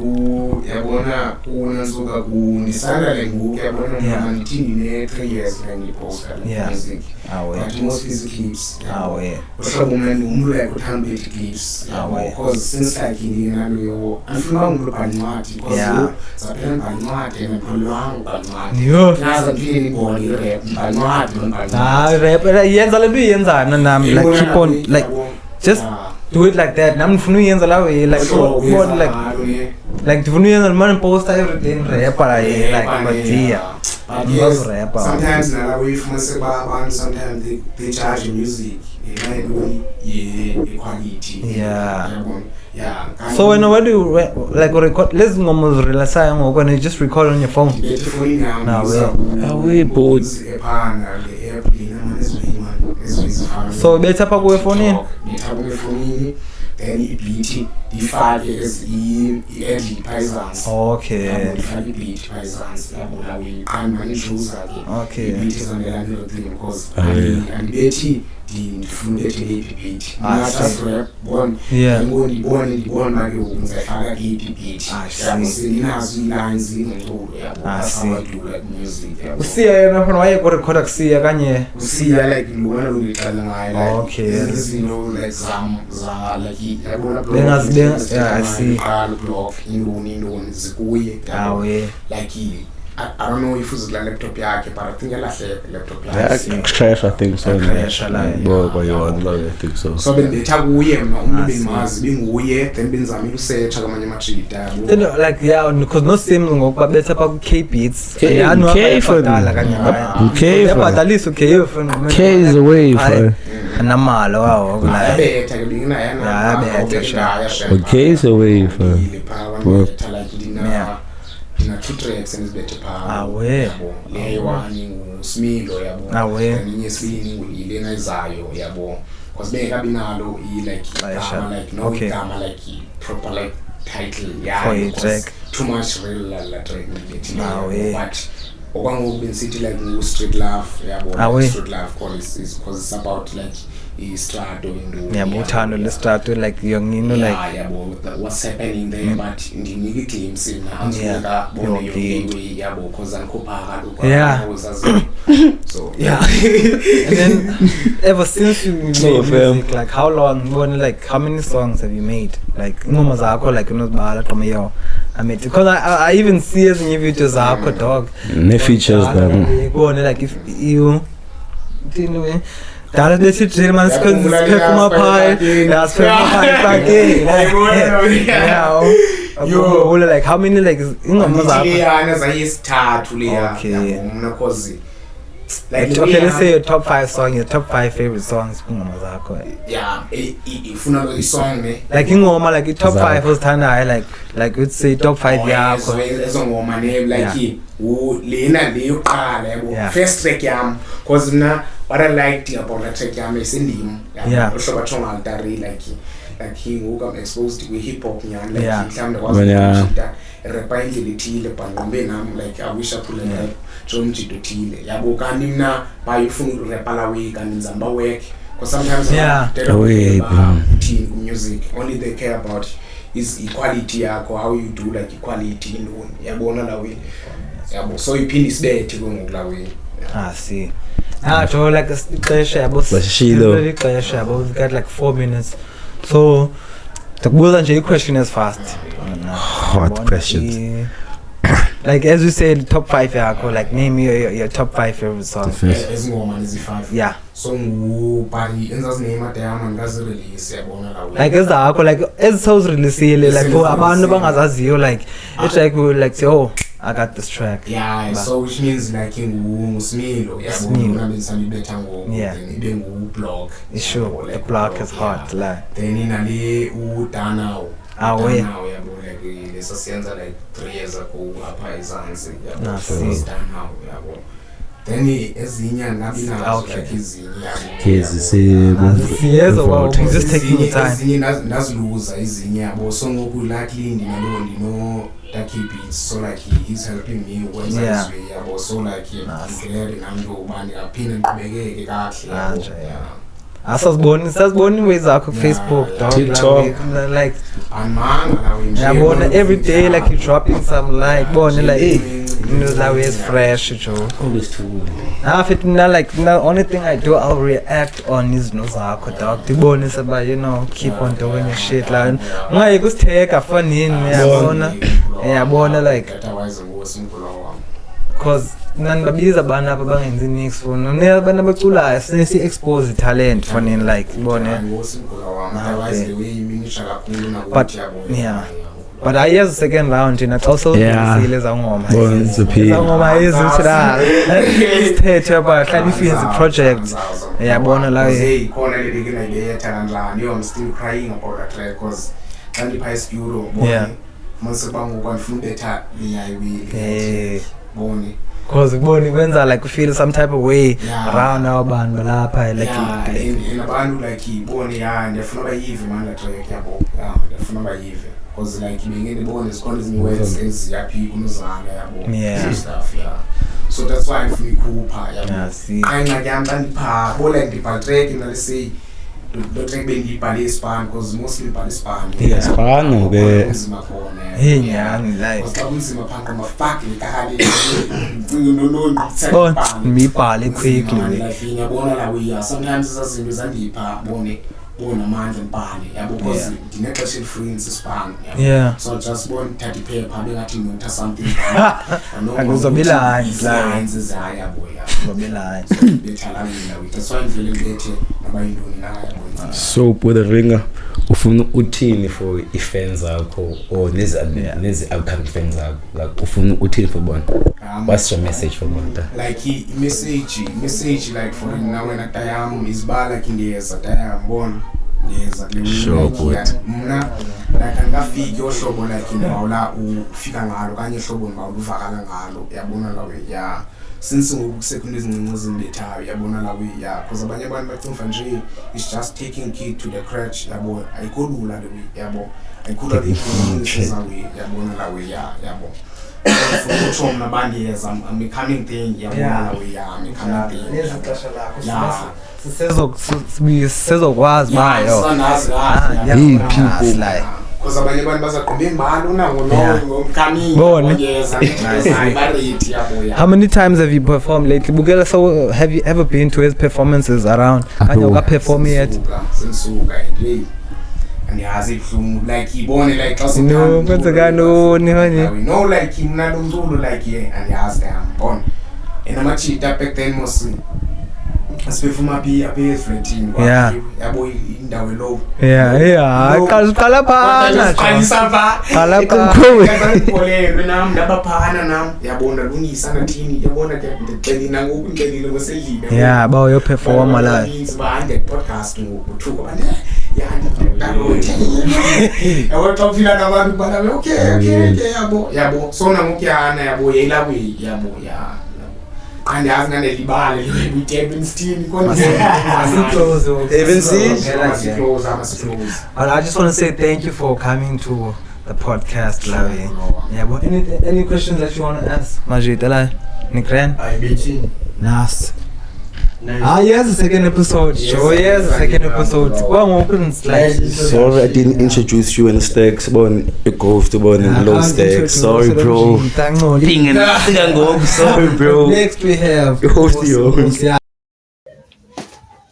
yabona unansuka kunisana like ngoku yabona mama ngithini ne 3 years ngiposta like music but most is clips usho mina umuntu like uthanda ukuthi clips because since like nginalo afuna ngibhalwathi because saphela ngibhalwathi ngipholwangu ngibhalwathi naza ngini ngiboni rap ngibhalwathi rap yenza lento yenzana nami like keep on like just do it like that nami ngifuna uyenza lawe like what like ndifuna uyenza man poster every day rapper like badia rapper sometimes now we from abantu sometimes they charge music quality so what do you like record lezi ngoma zirelasayo ngoku when you just record on your phone We both so betha pa ku phone then ibeat ifake as i-edit paisans ifake ibeat paisans yabo la uyiqamba ngijuza ke ibeat izongela ngiyothini because andibethi ndifuna ukuthi beat just rap ngibona ke ngizafaka beat yabo sinazo lines ngiculu yabo do like music yabo usiya yena khona waye ku record akusiya kanye usiya like ngibona lo ngiqala ngayo like izinto like za like yabona bengazibenga I see block indoni zikuye like I don't know if it's la laptop yakhe, but I think elahleka laptop yakhe. Crash, I think so. Crash, like, I think so. So bendetha kuye mina umuntu bengimazi benguye then benzama ukusearcha kamanye ama-trigger You know, like because no Sims ngokuba betha pa ku K Beats. K for K is a wave for. Namalo wawo la. abetha ke bengina But K is a wave for. Dina 2 tracks enizibethe phaa Awe. yabo leyo-1 nguSmilo yabo Awe. then yesibini ngulena ezayo yabo because bengekabi nalo like igama like no Okay. igama like proper like title For yayo a because track. too much real la track ngibethi Awe. but okwangoku benisithi like ngu-Street Love yabo Awe. like Street Love because it's about like istrato into Yabo uthando lestrato like yongino like yabo what's happening there but ndinika i-glimpse na anzuleka bone yonke yabo cause angikhupha kaloku Yeah. so yeah. And then ever since you made music, like how long, like how many songs have you made? Like ngoma zakho like unozibala qome yo. I mean, because I even see as in your videos zakho dog. Ne features them. Like if you Dala lesi drill man performa pie. That's performa pie again. Yo, like how many like ingoma zakho? ngiyana zayisithathu leya Okay. yabo mna cause like Okay, let's say your top 5 songs, your top 5 favorite songs ingoma zakho. yeah ifuna lo isong ne Like ingoma like top 5 ozithandayo like let's say top 5 yakho. ezo ngoma ne like lena leyoqala yabo Yeah. first track yami cause mina what I liked about that track yami isindimo Yeah. uhlobo thonga altari like ngoku I'm exposed to hip hop nyani like Yeah. mhlawumbe Yeah. kwazita rapa indlela ethile but ngombe nami like I wish I could like jomjito ethile yabo kanti mina bayifuna ukurapa la way kanti ngizamba work because sometimes Yeah. they don't Away, care about team music only they care about is equality yakho how you do like equality indoni yabona la way yabo so iphinde isibethe ngoku la way See. So like ixesha yabo Bashilo. ixesha yabo we've got like 4 minutes. So takubuza nje i-question as fast. What questions? Like as you said top 5 yakho like name your top 5 favorite songs. ezingoma nezi5 Yeah. so ngubari enzazinema dayama ngazirelease yabona la way Like ezakho like ezisawuzireleasile like for abantu bangazaziyo like it's like we will like say oh I got this track. yeah Ba. so which means like nguSmilo Smilo. yabona bengisandibetha ngoku Yeah. then ibe nguBlock Sure, the block is hot like. then inale uDanaw Awe. Danaw yabo like leso siyenza like 3 years ago apha ezansi yabo See. Danaw yabo then ezinye ngabi nazo Okay. like ezinye yabo Kids, Yes, wow, we just taking the time. ezinye ndaziluza ezinye yabo so ngoku luckily ndino Taki Beats so like he's helping me wenza Yeah. izwi yabo so like I'm glad namntu ubani aphinde ndiqhubekeke kahle yabo. Nje, asaziboni ways zakho Facebook dog TikTok. like Anmanga la wenje yabona every day like you dropping some like bone like news la is fresh Joe. If like the only thing I do I'll react on is no zakho dog tibone seba you know keep on doing your shit like ngaye kusitheka fanini yabona like otherwise ngosimkhulu wami cause nani babiza abantu apha bangenzi nix phone abantu abaculayo sinesi expose talent fanini like ibone ngosimkhulu wami otherwise the way iminisha kakhulu But, nakuthi yabo yeah. But I hear the second round and it's also Yeah. zile za ngoma. Bon, it's a P. Za ngoma izinto la. Sithethe ba hlala ifinzi project. Yabona la hey khona le big ngiyetha kanjani I'm still crying about that track cause ngandipha iSpuro Yeah. mase bangoku andifuna ubetha liyayiwile Eh bone cause kuboni kwenza like you feel some type of way Yeah. around our band lapha like in abantu like ibone ya ndiyafuna bayive man la track yabo ndiyafuna bayive cause like bengene bone zikhona ezinye words eziyaphi kunozana yabo Yeah. stuff so that's why ngifuna ikhupha Yeah, yabo see. ayingxaki yami ndipha bola ndibhala track na let's say lo track bengibhale ispan cause mostly ngibhale ispan Yeah. Ispan, ke. unzima khona Hey nyani like cause xa unzima phansi mafaki ngikahali no mibhale quickly. like ngiyabona la we are sometimes izazinto zandipha bone bona amandla ngibhale yabo because ndinexesha elifree sisibhanga Yeah. so just bona thatha iphepha bengathi notha something Akuzoba lines yabo ya Zobe bethalangela with that's why ngivele ngibethe nabayindoni nayo yabo So with the ringer ufuna uthini for i-fans zakho or nezi upcoming fans zakho like ufuna uthini for bona what's your message for bona like message like for now when atayam izibala like ngiyeza tayam bona ngiyeza Sure, good. mna like angafiki ohlobo like ngawula ufika ngalo kanye ihlobo ngawuluvakala ngalo yabona lawe ya since ngokusekhona izincinci ezimbethayo yabona lawe ya because abanye abantu bacimfa nje is just taking kid to the crutch yabo ayikolula le yabo ayikhula lezawe yabona lawe ya yabo for mna bandiyeza I'm becoming thing yabona lawe ya I'm becoming thing Nezixesha lakho yeah sizokwazi bayo. Because abanye abantu bazaqomba imbali unango ngomkhamini Bona. ngiyeza barate yabo ya How many times have you performed lately? Bukela, so have you ever been to his performances around? Kanye uka-perform yet? Sinsuka nje andiyazi ibhlungu like ibone like xa No, kwenzeka noni honey? we know like mna lo mculo like ye andiyazi ngiyambona and amachita back then mostly asifuma phi aphe fretting Yeah. yabo indawo lo Yeah, qala phana. qalisa pha Qala phana. ngiyazipolelwe nami ndabaphana nami yabona lungisa nathini yabona ke ngixelina ngoku ngixelile ngosedlile Yeah, bawo yo perform la. bande podcast ngokuthuka bande yandidalothi yabo tofila nabantu bana okay yabo so namukuyana yabo yelabwe yabo ya and as ngane libale we table steam Even see? close. And I just want to say thank you for coming to the podcast, Lavi. Yeah, but any questions that you want to ask, Majid? Nikren? I bet you. Nice. Yes, the second episode. Sure, yes, the second episode. One open slide. sorry I didn't introduce you and Stacks bon a ghost bon and low Stacks sorry bro Ping and sorry bro Next we have Host you.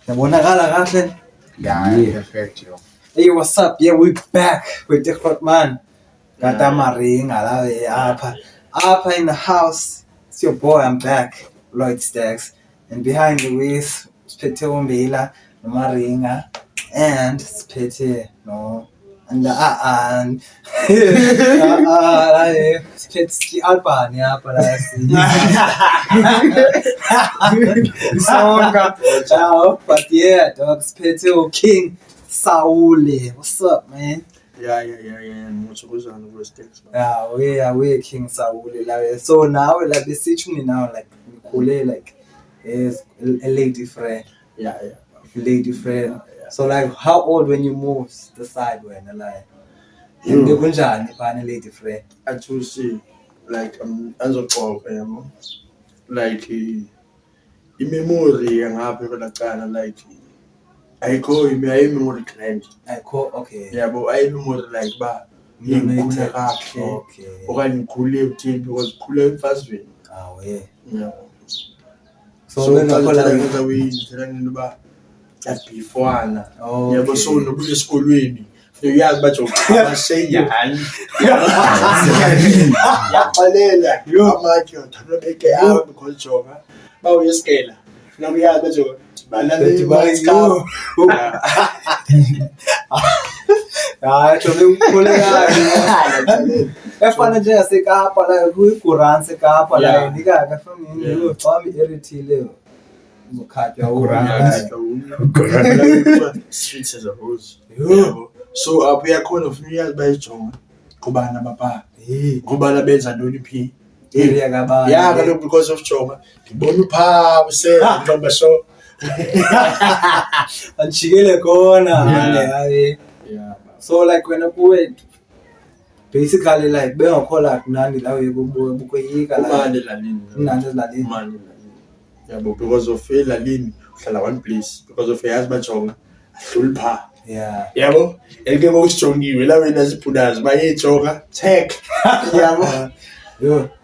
Yabonakala kahle. Yeah, perfect yo. Hey, what's up? Yeah, we back with the hot man. Gata Maringa up in the house. It's your boy, I'm back, Lloyd Stacks. And behind the wheels, Spete Umbila, no Maringa, and Spete, no, and Spete Albania, but I see. Ciao, but yeah, dog, Spete King Sauli. What's up, man? Yeah. Mucho kuzana ku stakes. Yeah, we King Sauli. Like, so now, like, the situation now, like, Nikole, like, is a lady friend. Yeah. Lady friend. So, like, how old when you move the side when, like, you kunjani pa lady friend? I to see like anzoqoqa yamo. Like imemory yangapha kwelaqala like ayikho imemory grand. Okay. Yabo ayimemory like ba ngikhule kahle. Okay. Okanye ngikhule uthini because khule emfazweni. Yeah. Yeah. So when I call ngeza uyindlela njengoba yabhifwana. Yabo so nobuye esikolweni. Uyazi bathi abasheyani. Yaxalela amathi uthanda beke out because jonga. Bawo yesikela. Funa uyazi bathi balale bayiyo. Chobe ukhule kahle. Efana nje yasekapa la kuyiGuran sekapa la nika kafuna yini xami erithile. Ukhathwa Guran. Streets as a rose. So up here khona ufuna uyazi bayijonga. Kubana baba. Kubana benza ntoni phi? area kabani. Yeah, kaloku because of jonga. Ngibona upha usela ngibamba so. Anjikele khona manje hayi. Yeah. So like when kuwe basically like bengakhola kunandi la ubukoyika la Umane lalini. kunandi lalini. Umane lalini. Yabo because of lalini uhlala one place because of yazi bajonga. Ahlulipha. Yeah. Yabo elike ngokusijongiwe la wena ziphunazi bayejonga tech. Yabo.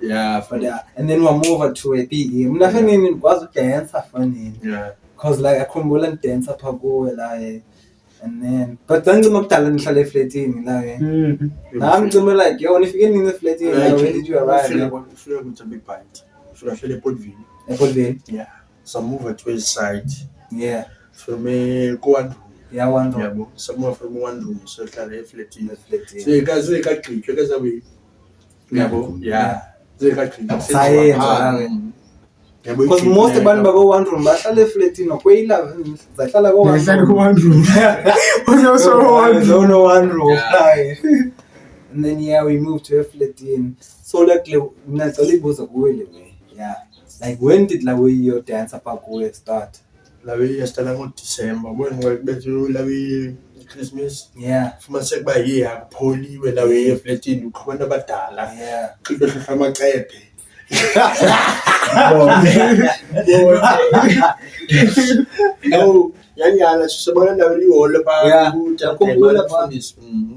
Yeah, But and then we move over to a PE. Mina fanele ngikwazi dance fanele. yeah. Cause like akhumbula dance apha kuwe la and then but ngicima kudala nihlala eflatini la nami ngicima like yo nifike nini eflatini la when did you arrive Ufika kuthi big bite. Ufika hlele ePortville. ePortville Yeah. So move to his side. yeah From Kowandu. yeah one room Yabo. Somewhere from one room so hlala eflatini. eflatini So ikaze ekagqitshwe kazabe. Yabo. Yeah. So ekagqitshwe. Science, Yabo. because most abantu bako one room bahlala eflatini nokweyila zahlala ko one room room. no one room and then yeah we moved to a flatini so like ngicela ibuza kuwe le yeah like when did la way your dance apha kuwe start Lawe yastala ngoDecember. Bona bethu lawe Christmas. yeah Fuma sekuba akupholiwe lawe eflatini ukho abadala. yeah Qiqohla amacephe. No, yana sisibona nawe liholo Yeah, yakhumbula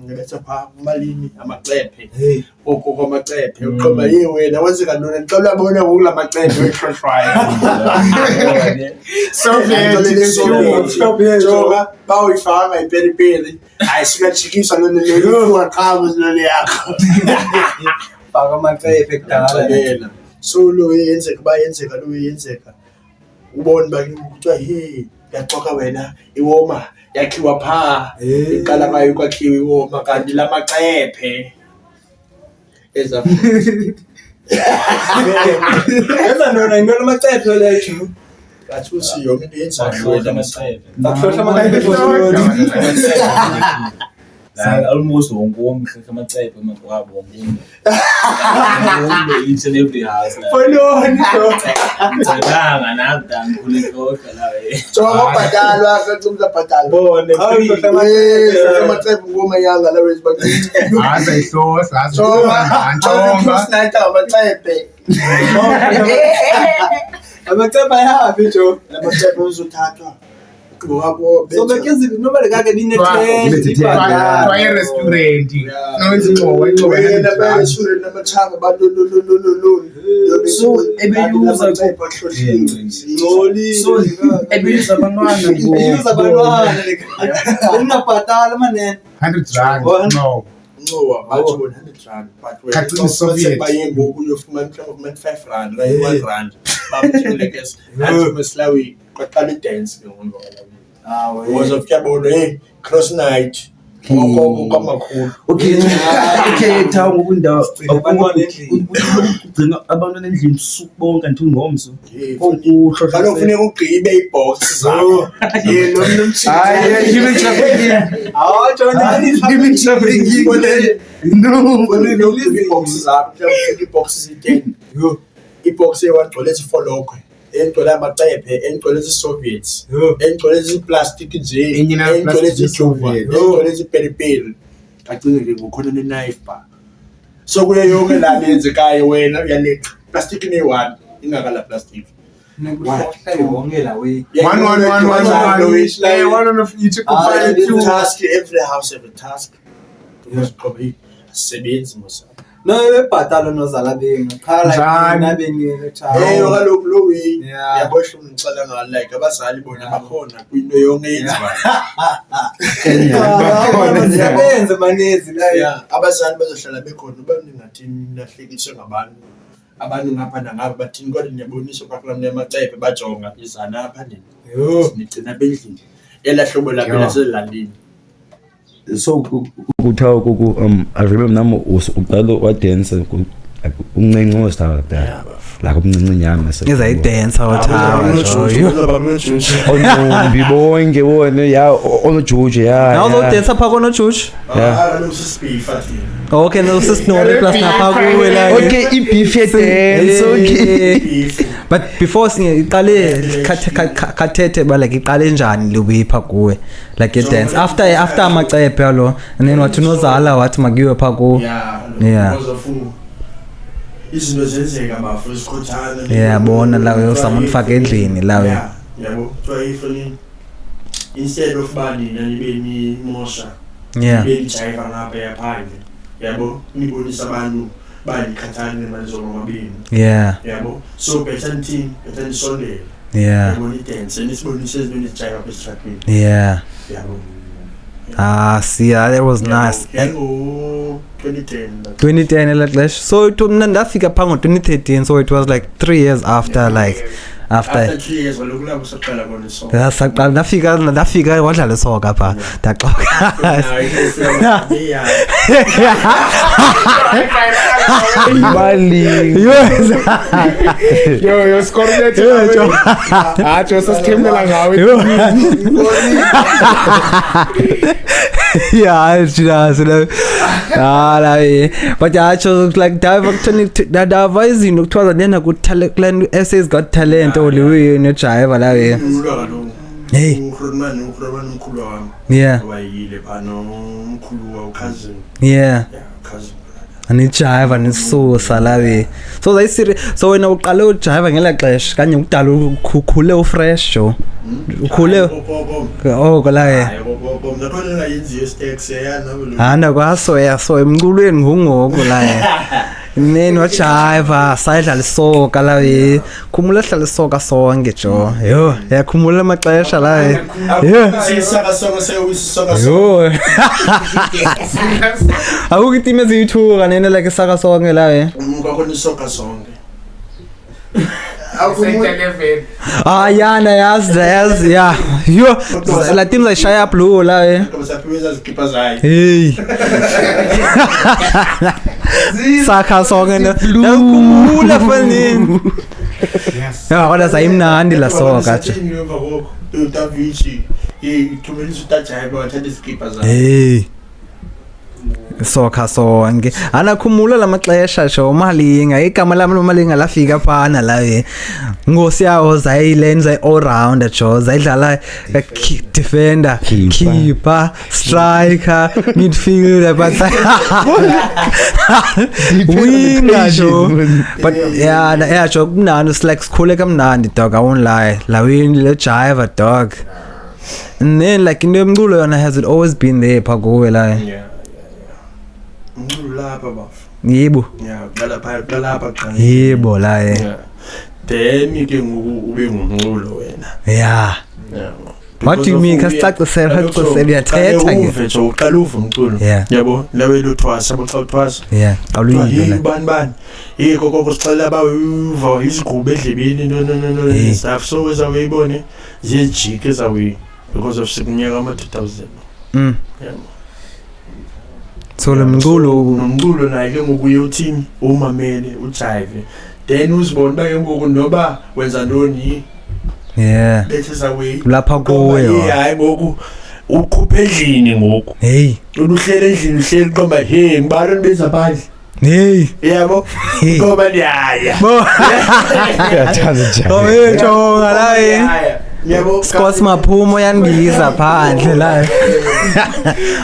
ngabetha pha malini amacephe hey okho amacephe uqoma wena wenze kanona ngicela bona ngokula macephe ehlohlwayo Soviet bawuyifaka iperiperi ayisingajikisa nonelelo qhamu lolu yakho faka amacephe kudala so lo yenzeka ubone bakuthiwa hey yaxoka wena iwoma yakhiwa pha iqala ngayo kwakhiwa iwoma kanti lamacephe eza Eza nona into lamacephe lethu kathi usiyo into yenzayo amacephe bakuhlohla amacephe like almost wonke umuntu amacephe emaqwabo wonke each and every house ngicabanga nakudanga kulihlohla la so abadalwa kaCumza bhadala bone amacephe ngoma yanga la wezibakini Haza ihlosa, so haza sniper amacephe amacephe ayahapi jo amacephe uzothathwa ngokwabo so bekenzi nobody kake dine trend Twaye restaurant. No izingcobo wena bayashule namathanga badololololo So, ebeyuza so ebeyuza abantwana use abantwana unabhatala manene 100 rand. No. ngoba bathi 100 rand but Khathi wena Soviet. bayembo uyofumana mhlawumbe 5 rand right 1 rand bamthele kes athi meslawi qaqala dance ke ngoba was of Cabono hey cross night ngoko kwamakhulu okay Town ngokundawo ugcina abantu endlini suku bonke until ngomso kaloku funeka ugqibe ibox zakho yena Hayi, human trafficking. awu jona Human trafficking. No. ibox zakho mhlawumbe ibox zi10 ibox ewagcwele isifolokwe engcwele amacephe engcwele iSoviets engcwele iplastic nje Enye na engcwele plastic ijuva Soviet. engcwele iperiperi kacile nje ngokhona neknife ba so kuye yonke la lenzekayo wena uyaleqa plastic ne1 ingakala plastic wonke la way One. Hey, one of you took a the two. task every house have a task probably sebenzi mosa no ebhatala nozala benu khala Njani? nabeni kaloku lo way Yeah. yabosho ngicela ngalo like abazali bona bakhona kwinto yonke yenziwayo siyabenza manezi la yeah abazali bazohlala bekhona baningathini lahlekiswe ngabantu abantu ngapha nangapha bathini kodwa niyabonisa bakula nemacephe bajonga izana apha ndini nigcina bendlini elahlobo lakhe laselandini so kuthiwa I remember nami uqala wadansa umncinci wosithawa kudala like umncinci nyama eza idancer wathawa onombi bonke bone ya onojuju ya now uzodancer pha kono Juju sisibifa thina okay no sisinole plus napha kuwe la okay ibeef dance okay but before iqale khathethe ba like iqale njani lobipha kuwe like a dance after amacephe lo and then wathi nozala wathi makiwe pha ku Yeah. because of izinto zenzeka bafu isikhothana yeah bona la uyosama ufaka endlini la we yabo kuthiwa ifoni instead of bani nibe ni mosha yeah nibe nijayiva ngapha yaphandle yabo nibonisa abantu balikhathane malizomabini yeah yabo so better team better nisondele yeah yabo ni dance nisibonise izinto nijayiva besitratweni yeah yabo See, that was nice. And 2010 elexesha. So it ndafika pha ngo-2013, so it was like 3 years after after 3 years walokula kusaqala kona so saqala ndafika wadlala isoka pha ndaxoka imali yo score that acho sasithembela ngawe yeah but acho like dava izinto kuthiwa nena ku-talent essays got talent oliwe nejiva la we hey ukhulumani umkhulu wami yeah wayile phano umkhulu wa cousin yeah cousin anijiva nisusa la we so zayisiri so wena uqale ujiva ngela xesha kanye ukudala ukhule ufresh jo ukhule oh la we nakhona yenziwe stacks yana handa kwaso so emculweni ngungoko la neni wajiva sayidlala isoka la we khumula hlala isoka sonke jo yo yakhumula amaxesha la we yo sisaka sonke seyisoka yo awukithi mezithuka nene like isaka sonke la we ngakhona isoka sonke yana yazi yeah yo la team zayishaya blue la we kusaphiza zikipa zayo hey saka sonke nakhumula fanini ya kodwa sayimnandi la soka nje utavichi ithumela utajiva wathatha izikipa zayo hey soka sonke anakhumula lamaxesha sho Malinga igama lami loMalinga lafika phana la we ngosi yawo zayilenza all round jo zayidlala defender keeper striker midfielder but winger jo but yeah jo kunani select khule kamnandi dog I won't lie la win le jive dog and then like into yomculo yona has it always been there phakuwe la lapha bafo yebo qala lapha yebo la then ke ngoku ube ngumculo wena yeah what do you mean kasicacisela uyathetha ke mfethu uqala uva umculo yabo lawe lothwasa boxawuthwasa yeah awuyile bani yiko kokho sixela bawe uva izigqubu edlebeni no stuff so weza uyibone ziyejike zawe because of sikunyaka ama-2000 yabo so lo mculo naye ke ngokuye uthini umamele ujive then uzibona ba ke ngoku noba wenza ntoni yeah bethi sawe lapha kuwe hayi ngoku ukhuphe endlini ngoku hey uhlele endlini uhleli qomba hey ngibalo nibeza phandle hey yabo ngoba liyaya uyathanda njani oyejonga la yabo Scott Maphumo yandiza phandle la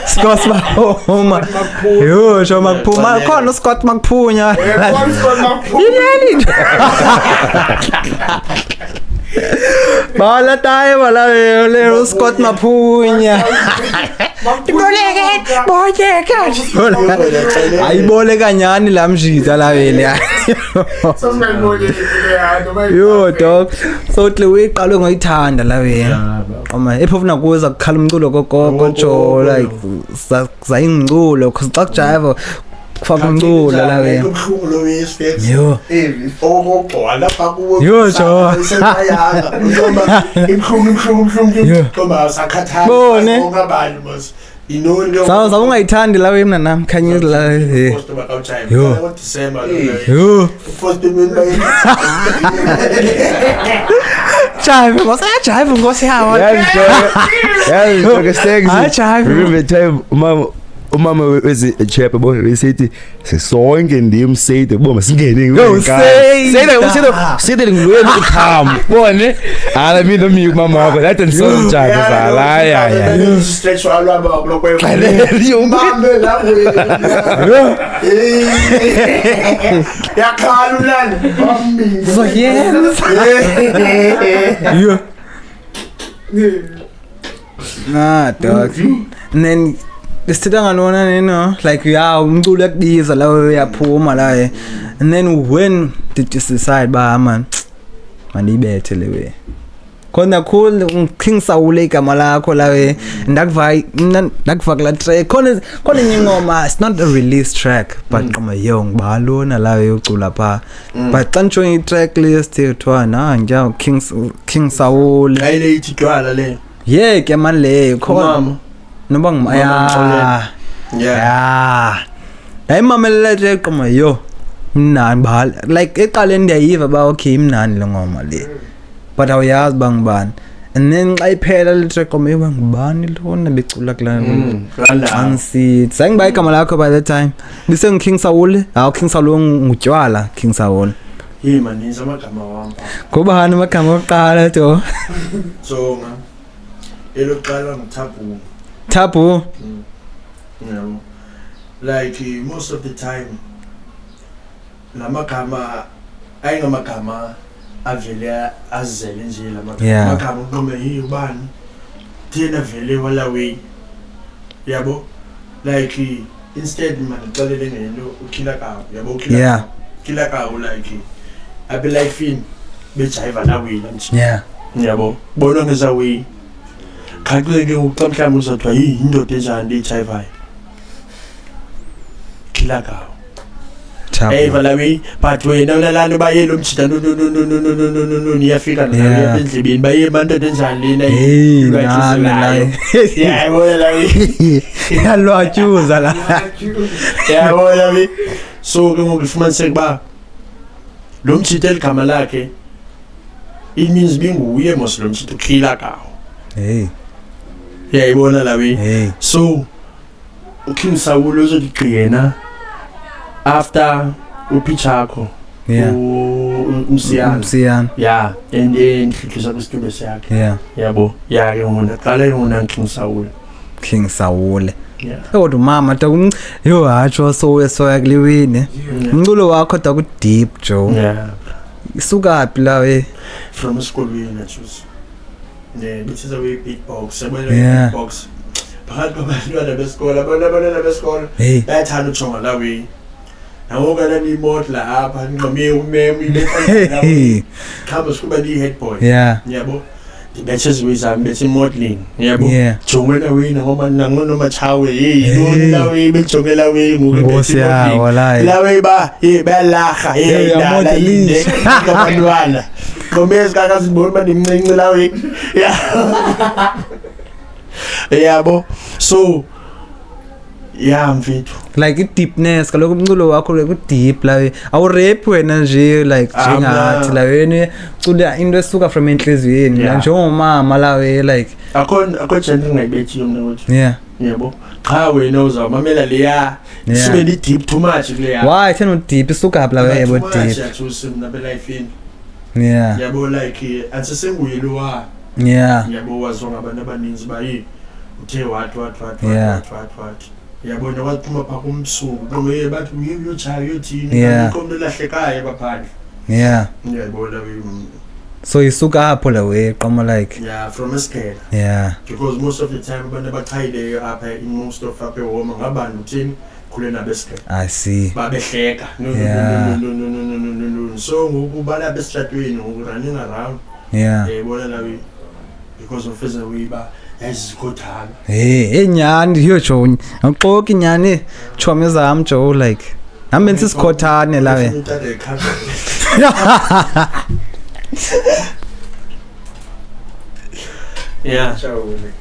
Scott Maphumo yo sho Maphumo khona Scott Maphunya yini bala tayo wala le Scott Maphunya boleka ayiboleka nyani la mjita la wele yo dog so hle uyiqalwe ngoyithanda la we oma ephofuna kuza kukhala umculo gogo jo like zayingculo cause xa kujiva kufaka umculo la we ubhlungu wesifex yo okugcwala phakuwe yo jo sesayanga ngoba ibhlungu ngoba sakhathala bone ngabani boss inoni sawa ungayithandi la we mina nami khanyile la yo December yo first payment by jive ngosi yawo yazi ke Hayi, jive. remember time umama wezi chap bona besithi sisonke ndimsayide boma singene sayide ngilweni ukham bone ala mina mi mama wakho that and so njani sala ya stretch alaba lokwe umambe la yakhala ulana bambi so yes yo nah dog and then Isitanga nona nino like yeah umculo yakubiza la uyaphuma la and then when did you decide ba man mandibethe lewe khona cool King Saul igama lakho lawe ndakuva la track khona ingoma it's not a release track but qoma yo ngibalona lawe ucula pha but xa ngisho i-track list kuthiwa nja King Saul ayile ithi dwala le yeah ke man le khona noba ngimaya yeah ayimamela le qoma yo mnani bhala like eqaleni ndiyayiva ba okay imnani le ngoma le but awuyazi bangibani and then xa iphela le track qoma yiba ngibani lona becula kula ansi sangiba igama lakho by that time bise ngi King Saul King Saul ngutywala King Saul man nizo amagama wami kubani amagama oqala to so eloqala Tabu like most of the time lamagama ayingamagama avele azele nje lamagama ngome yibani thina vele wala way yabo like instead man uxolele ngento ukhila kawo yabo ukhila kawo like abe life in bejiva la way nje yabo bona ngeza way khakuleke uqamhlanga uzothwa yindoda enjani lejivayo khila kawo Valerie, but wena ulalana bayelo mchita no niyafika la endlebeni baye bantu enjani lena yeah wala yalwatyuza la yeah wala so ke ngokufumaniseka ba lo mchita eligama lakhe it means binguye mos lo mchita ukhila kawo yeah ibona la we so uKing Saul uzodigcina after uPichako umsiyana yeah and ngihlisa kwisitulo sakhe yabo ke ngona qala ngona King Saul kodwa mama yo hatsho so yakuliwini umculo wakho ku deep Joe isuka phi la we from esikolweni choose which is a way beatbox beatbox phakathi kwabantwana besikole bayathanda ujonga la we nawokala ni modla apha ngqome umeme ile khamba sikuba ni head boy yabo dibethe zizami bethi modeling yabo jongela wena ngoba nangona chawe yona we bejongela we ngokuthi la we ba bayalaha la inde ngabantwana ngomezi kakazibona bandimncinci la we yabo so mfethu like i-deepness kaloku umculo wakho like u-deep la awurap wena nje like njengathi la wena ucula into esuka from enhliziyweni njengomama la we like akho genre ngayibethi yona ukuthi yebo cha wena uzawumamela leya sube ni deep too much leya why thena deep isuka phi la we yebo deep yathusina be life in yabo like ansesenguye wa yabo wazonga abantu abaninzi bayi uthe what yabona wathuma pha kumsuku ngoye bathi uyochayo yothini ikomlo lahlekayo baphandle yabona so isuka apho la we qoma like from Eskela because most of the time abantu abachayile apha in most of apha eHoma ngabantu uthini khule nabeskela I see babehleka no so ngokubala besitratweni ngokurunning around yabona la we because of phase we ba ezikhothana enyani yo Joe ngoxoka inyani chomi zami Joe like nami nsisikhothane la we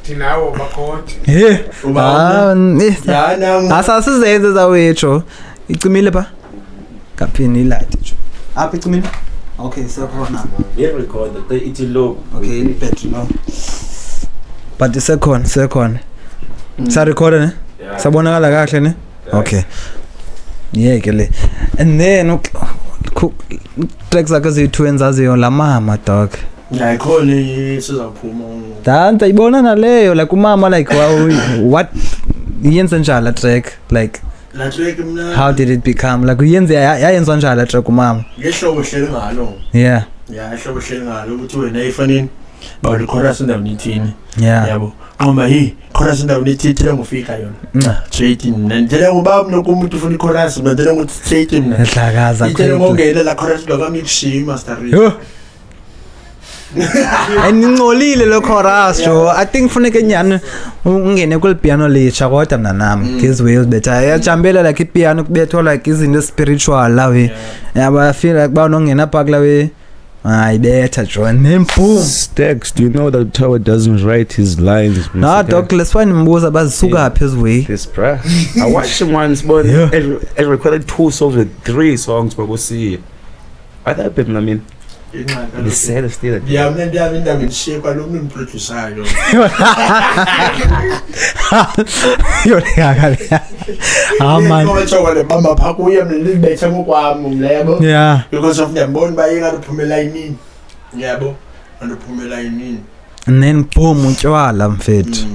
thinawo bakhoti asasizenze zawethu icimile pha kaphini ilight Joe apha icimile okay sekhona record ithi low okay battery no but the second sa record ne sabonakala kahle ne okay ke le and then tracks zakhe zethu enzaziyo la mama dog yayikhona sizaphuma danza ibona naleyo like umama like what yenza njani la track like la track mina how did it become like uyenza yayenza njani la track umama ngehlobo hleli ngalo ihlobo hleli ngalo ukuthi wena ifanini ba chorus endaweni ithini yabo ngoba chorus endaweni ithini ngofika yona straight nendlela ngoba nokumuntu ufuna ichorus ngendlela ukuthi straight mina ehlakaza ithele ngongela la chorus lokami kushiya master and ngolile lo chorus jo I think funeke nyani ungene kul piano litsha kodwa mna nami his ways better ayajambela like ipiano kubethwa like izinto spiritual la we yaba feel like ba nongena phak la we I better join him boom Stex, do you know that Tower doesn't write his lines? no doc let's find mbuza bazisuka phi his way This bruh. I watched him once, but I recorded 2 songs with 3 songs, but we'll see. I thought people, I mean, the saddest still. Yeah, mna ngishiye kwalomnye umproducer yo. yo yakale man Ngoba le bamba phaka uye mina libethe ngokwami mlebo. yeah Because of ngiyabona bayinga luphumela yini. Yabo. Anduphumela yini. and then boom utshwala mfethu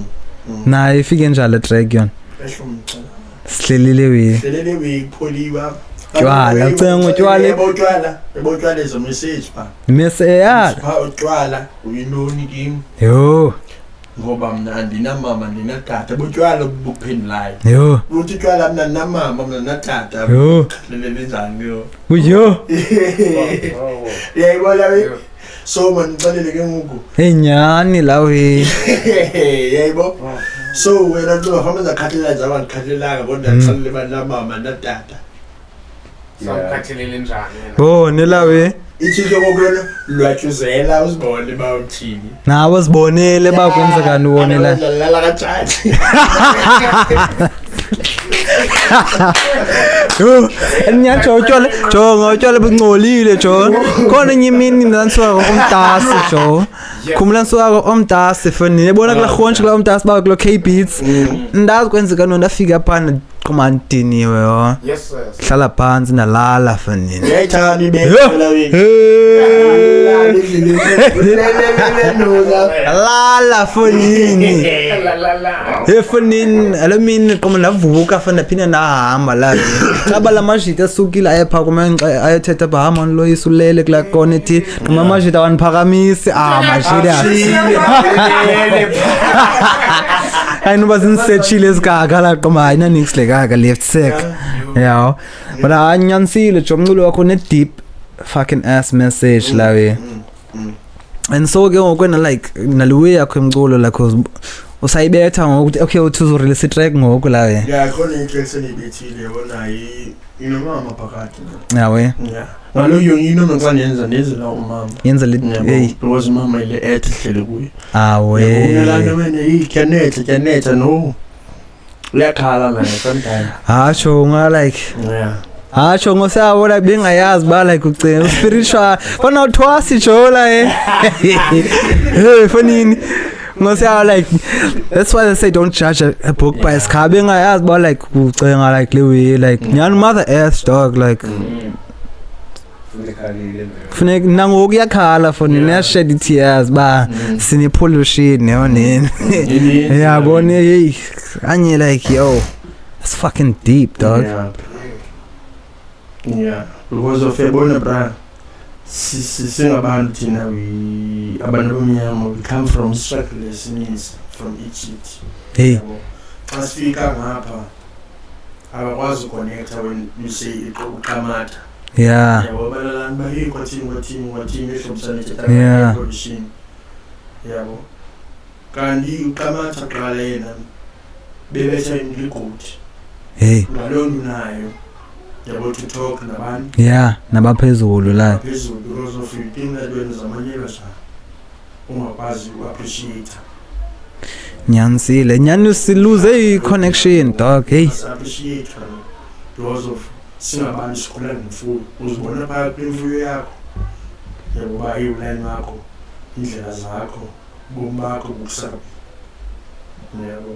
na ifike njalo track yon Esho mcela. sihlelile we Selele weyipholiwa. Utshwala, ucenga utshwala. Yebo lezo message pa. mese ya Pha utshwala uyinoni kimi yo ngoba mina andinamama ndinatata butshwala buphendulayo. yo Uthi utshwala mina namama mina natata. yo Lele njani yo. uyo Yayibona we. So man ngixelele ke ngoku. enyani la we Yayibo. So wena lo hamba zakhathalela zabantu khathelanga kodwa ngixelele banamama natata. Samkhathelele njani? bone la we Ithilo kokulona lwatshuzela uzibone bawuthini. nawo sibonele bakwenzeka nibone la Lala kanjani? yo enyatsho utshwala jonga utshwala bungcolile jo khona nyimini mnansuka umtasi jo khumula nsuka omtasi foni yabona kula khonje kula omtasi ba kulo K Beats ndazi kwenzeka nona afika phana qomantiniwe yo Yes sir. hlala phansi nalala foni Ngiyayithanda ibeke la wena. lala fonini efonini alamini qoma navuka fana phina nahamba la xaba lamajita asukile ayepha kumenxe ayethetha bahamba lo isulele kula konethi qoma majita waniphakamisi majita ayinoba zinsetshile esigaka la qoma ayina nix lekaka left sec yeah but anyansile jomculo wakho ne deep fucking ass message la we and so ke ngokwena like naliwe yakho emculo la cause usayibetha ngokuthi okay uthuzo release track ngoku la we Yeah, khona inhleso enibethile yona inomama phakathi. yawe Yeah. Ngalo yongino ngifanele neze la umama. yenza le hey Because mama ile ethi hlele kuye. awe Ungelana wena ikyanetha no. Uyakhala man sometimes. hacho nga like Yeah. hacho ngosabona bengayazi ba like ucela spiritual bona uthwasi jola hey fonini ngosaba like that's why they say don't judge a book by its cover bengayazi ba like ucenga like lewe like nyani mother earth dog like funeka nangoku yakhala fonini yashed tears ba sine pollution yonini yabona hey anye like yo it's fucking deep dog Yeah. Because of ebona bra. Singabantu thina abantu bomnyama we come from struggles means from Egypt. hey Asifika ngapha abakwazi connecta when you say iqhamatha. yeah Yabo balalani bayi kwathini ehlomsane Yeah. production. Yabo. Kanti uqhamatha qala yena bebetha imigodi. hey Ngalona nayo. Yabo to talk nabantu. yeah nabaphezulu la Phezulu because of you think that when zamanyela sha ungakwazi uappreciate. nyansile nyani siluze i-connection dog hey Appreciate because of singabantu sikhula ngemfuyo uzibona phakathi kwemfuyo yakho yabo bayibulani wakho indlela zakho bombakho bokusaba yabo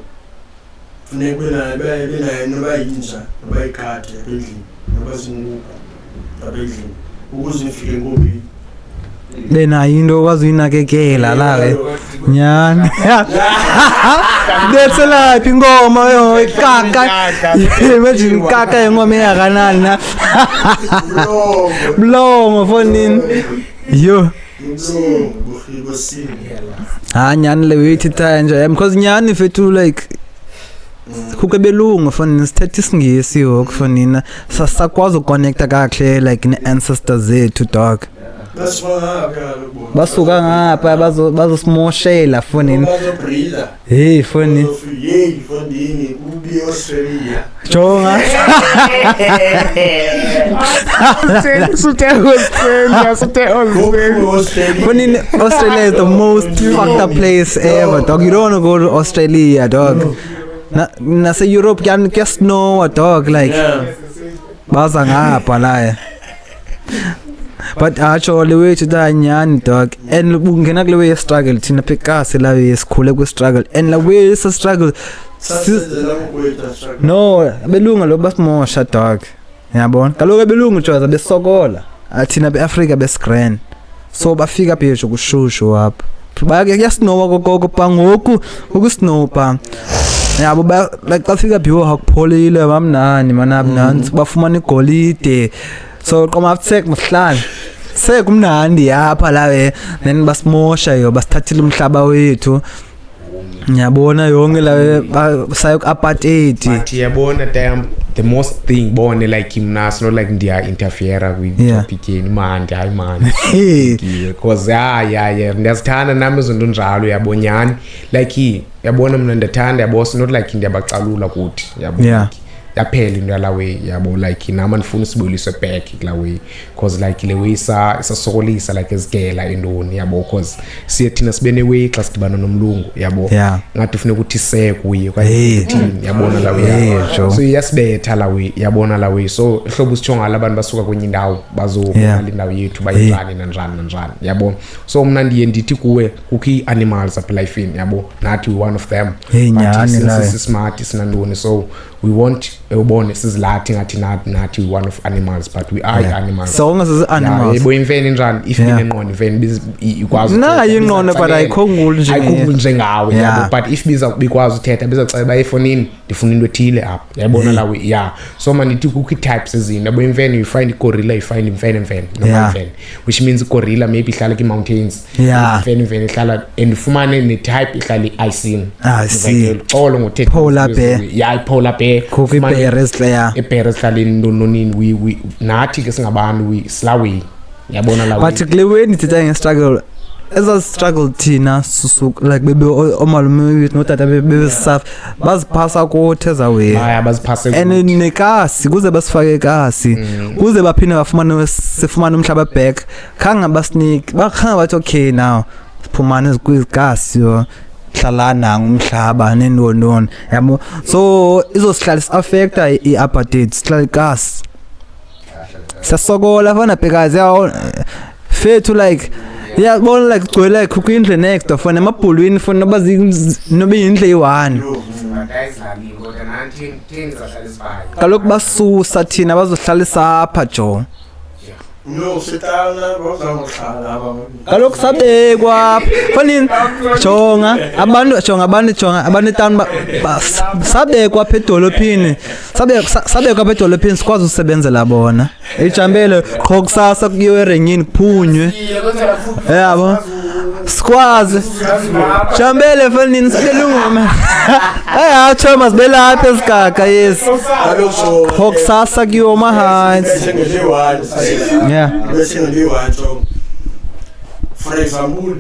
funeka bena noba yinja noba ikati ebedlini noba zingubo abedlini ukuze ufike ngombini benayo into okwazi uyinakekela la ke nyani bethelaphi ingoma yo ikaka imagine ikaka ingoma eyakanani na blongo fonini yo nyani le withi tanje because nyani fethu like kuke belungu fonini sithethe isingisi yo kufonina sasakwazi uconnecta kahle like ne ancestors zethu dog basuka ngapha bazosimoshela fonini bazobreather hey foni yey fondini ubi Australia jonga fonini Australia is the most fucked up place ever dog. You don't want to go to Australia dog. Na say Europe can just know dog like baza ngapha la. But actually way to die nyani dog and ungena kule way struggle thina phekasi la esikhule ku struggle and la way is a struggle no belunga lo basimosha dog yabona kaloku belunga uJoza besokola athina beAfrica besigran so bafika phezulu kushushu apha bayasinowa kokoko pangoku ukusinopa yabo like bafika biwo hakupholile bamnani manabnansi bafumana igolide so qoma after mhlanje sekumnandi yapha lawe then basimosha yo basithathile umhlaba wethu ngiyabona yonke lawe sayo apartheid but yabona the most thing bone like imnas not like ndia interfere with topic yeni man hayi man because yeah ndiyazithanda nami izinto njalo yabonyani like yabona mina ndathanda yabo not like ndiyabacalula kuthi yabo yaphela into yalawe yabo like nama ndifuna sibuliswe back lawe cause like le way isasokolisa like ezigela indoni yabo cause siye thina sibe ne-way xa sidibana nomlungu yabo ngathi ufuna ukuthi sekuye kwathini yabona lawe so iyasibetha lawe yabona lawe so ihlobo sithonga labantu basuka kwenye indawo bazokubona indawo yethu bayizani nanjani yabo so mna ndiye ndithi kuwe kukho animals apha life yabo nathi we one of them but smart sinandoni so we want ubone sizilathi ngathi nathi we one of animals but we are animals so ngasiz animals yebo imfene njani if inenqondo imfene ikwazi nayo inqondo but ayikhonguli nje ngawe yabo but if biza bikwazi uthetha bizacela bayifonini ndifuna into ethile apha yabona lawe so manithi kukho types ezinto yabo imfene you find gorilla you find imfene normal imfene which means gorilla maybe ihlala ki mountains imfene ihlala and ufumane ne type ihlala iicing xolo ngothetha polar bear polar bear coffee bears player bears hlala nonini we nathi ke singabantu we slawi yabona lawe but kule when ithetha ngestruggle as a struggle thina susuku like bebe omalume wethu notata bebe saf baziphasa kotheza we baziphase and nekasi kuze basifake ekasi kuze baphinde bafumane sifumana umhlaba back khanga basinike bakhanga bathi okay now siphumane kwizigasi yo hlalana ngumhlaba nendondoni yabo so izosihlala affecta iapartheid sihlala gas sasokola fana because yawo fethu like bona like gcwele like kwindle next fana emabhulwini fana nobe indle yi1 kaloku basusa thina bazohlalisa apha jo no sitala bazamhlala abantu kaloku sabekwa fanini jonga abantu town sabekwa apha edolophini sabekwa apha edolophini sikwazi usebenzela bona ijambele qho kusasa kuyiwe erenyini kuphunywe yabo sikwazi jambele fanini sikelungoma acho masibela apha esigaka yes qho kusasa kuyiwe mahans bese ngiwatsho for example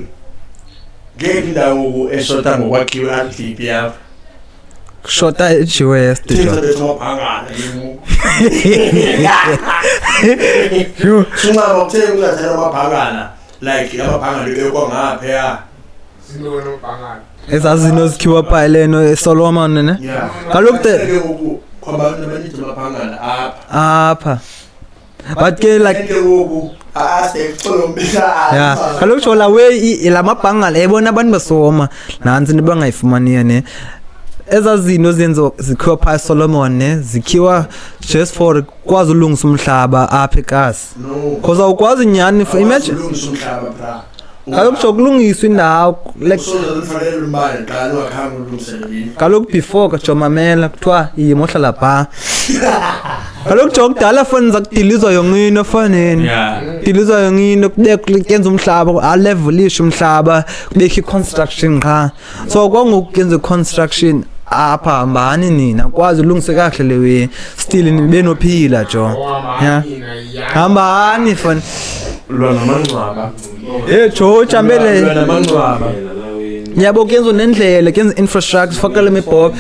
ngendawo eshota ngokwakhiwe RTP yapha shota eWest ngamaphangana yo singaba ukuthenga ungathela amaphangana like amaphangana bekwa ngapha ya sinona amaphangana ezazino zikhiwa pha leno eSolomon ne kaloku kwabantu abaningi amaphangana apha but ke like kaloku la way la mabhanga lebona abantu basoma nansi nibangayifumaniya ne ezazinto zenzo zikhiwa pha eSolomon ne zikhiwa just for kwazi ulungisa umhlaba apha eKasi because awukwazi nyani imagine ulungisa umhlaba bra kaloku sokulungiswa indawo like sokufanele imali xa ungakhanga ulungiselele kaloku before kajomamela kuthiwa yimohlala pha kaloku jokudala foni zakudilizwa yongino faneni dilizwa yongino kuyenza umhlaba alevelisha umhlaba kubekho construction qha so kwangoku kuyenza construction apha hambani nina kwazi ulungise kahle lewe still nibe nophila jo hambani foni lwana mangcwaba Joe Chambele. lwana mangcwaba Yabo kenzo nendlela kenzo infrastructure fakele mebhok.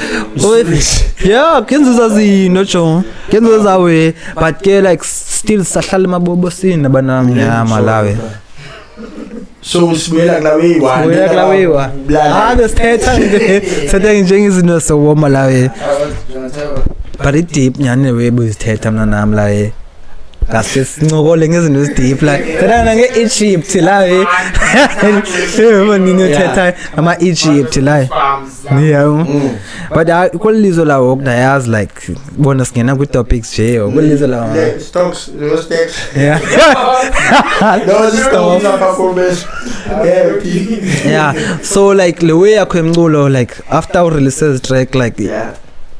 Yeah, kenzo zazino Joe. Kenzo zawe but ke like still sahlala emabobo sini banami ya Malawi. so sibuyela kulawe Uya klawiwa. Besithetha nje sethe njengezinto so Malawi. But it deep nyane webo isithetha mina nami la Kasi sincokole ngezinto ezideep la. Tena nge Egypt la nini uthetha ama Egypt la. Yeah. But kulizwe la okunayazi like bona singena ku topics je kulizwe la. Stocks, no stocks. Yeah. Those stocks are performance. Yeah. So like the way yakho emculo like after we release the track like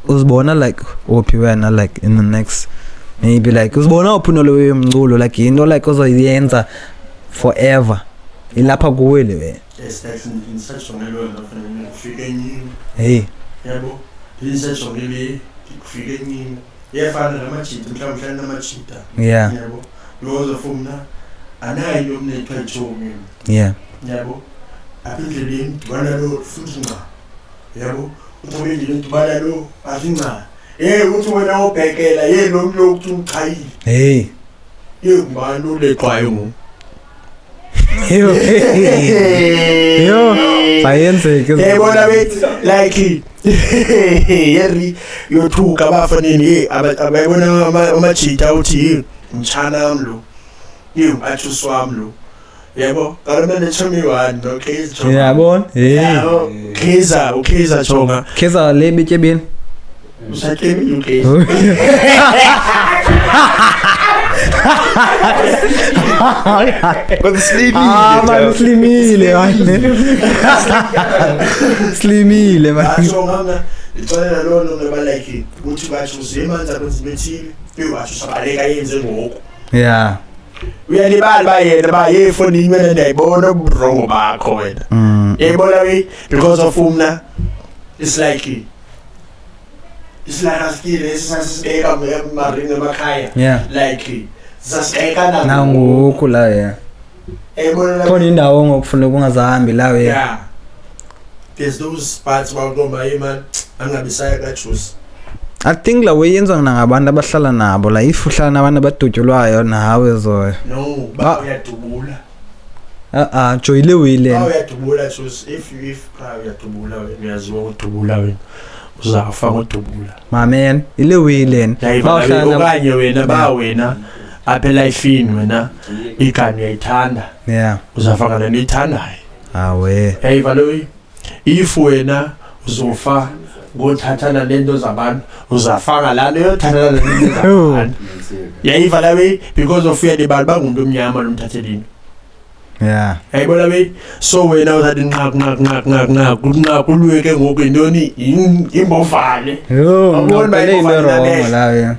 uzibona like uphi wena like in the next maybe like uzibona uphuna lo mculo like into like ozoyenza forever ilapha kuwe le Yes, that's in such a way of figuring. hey Yabo, in such a way figuring. Yefana namachita mhlawumbe namachita. yeah Yabo. Yozofuna anayo umnetho echomi. yeah Yabo. Apindleleni bana lo futhi nqa. Yabo. Uthobendile bana lo asinqa. Uthi wena obhekela lo mlo ukuthi umchayile. hey Ngubani uleqwayo ngo. yo sayenzeke Yebona bethi like yeri yothuka abafaneni abayibona amachita uthi mchana mlo. Athuswa wami lo. Yebo, karamele chomi wani no Kaizer. yabona hey Kaizer chonga. Kaizer le bityebini Usakemi ukaizer. man slimile man Achonga itsona lona ngoba like uthi basho zemanza bezibethile bewasho sabaleka yenze ngoko. yeah Uyalibala bayena bayefoni imene ndayibona ubrongo bakho wena. Yayibona we because of umna it's like askile sasibeka maringa emakhaya yeah like sasibeka nangoku la yeah Yayibona khona indawo ngokufuna kungazahambi la we yeah there's those parts bawugomba man angabisaya kajuice. I think la way yenziwa ngabantu abahlala nabo la if uhlala nabantu abadutyulwayo nawe zoya No bayadubula. Joyile wile Bayadubula juice if uyadubula wena uyaziwa udubula wena uzafa ngodubula. mamen ile wile Bawuhlala okanye wena wena apha lifeini wena igani uyayithanda yeah uzafaka lento uyithandayo. awe Hey valoyi if wena uzofa ngothathana lento zabantu uzafaka lana uyothathana lento zabantu. Yayiva la way because of fear abantu bangumuntu omnyama nomthathelini. yeah Yayibona we so wena uthatha inqaq kulweke ngoku intoni imbovane. Awuboni bayibovane namehlo. la we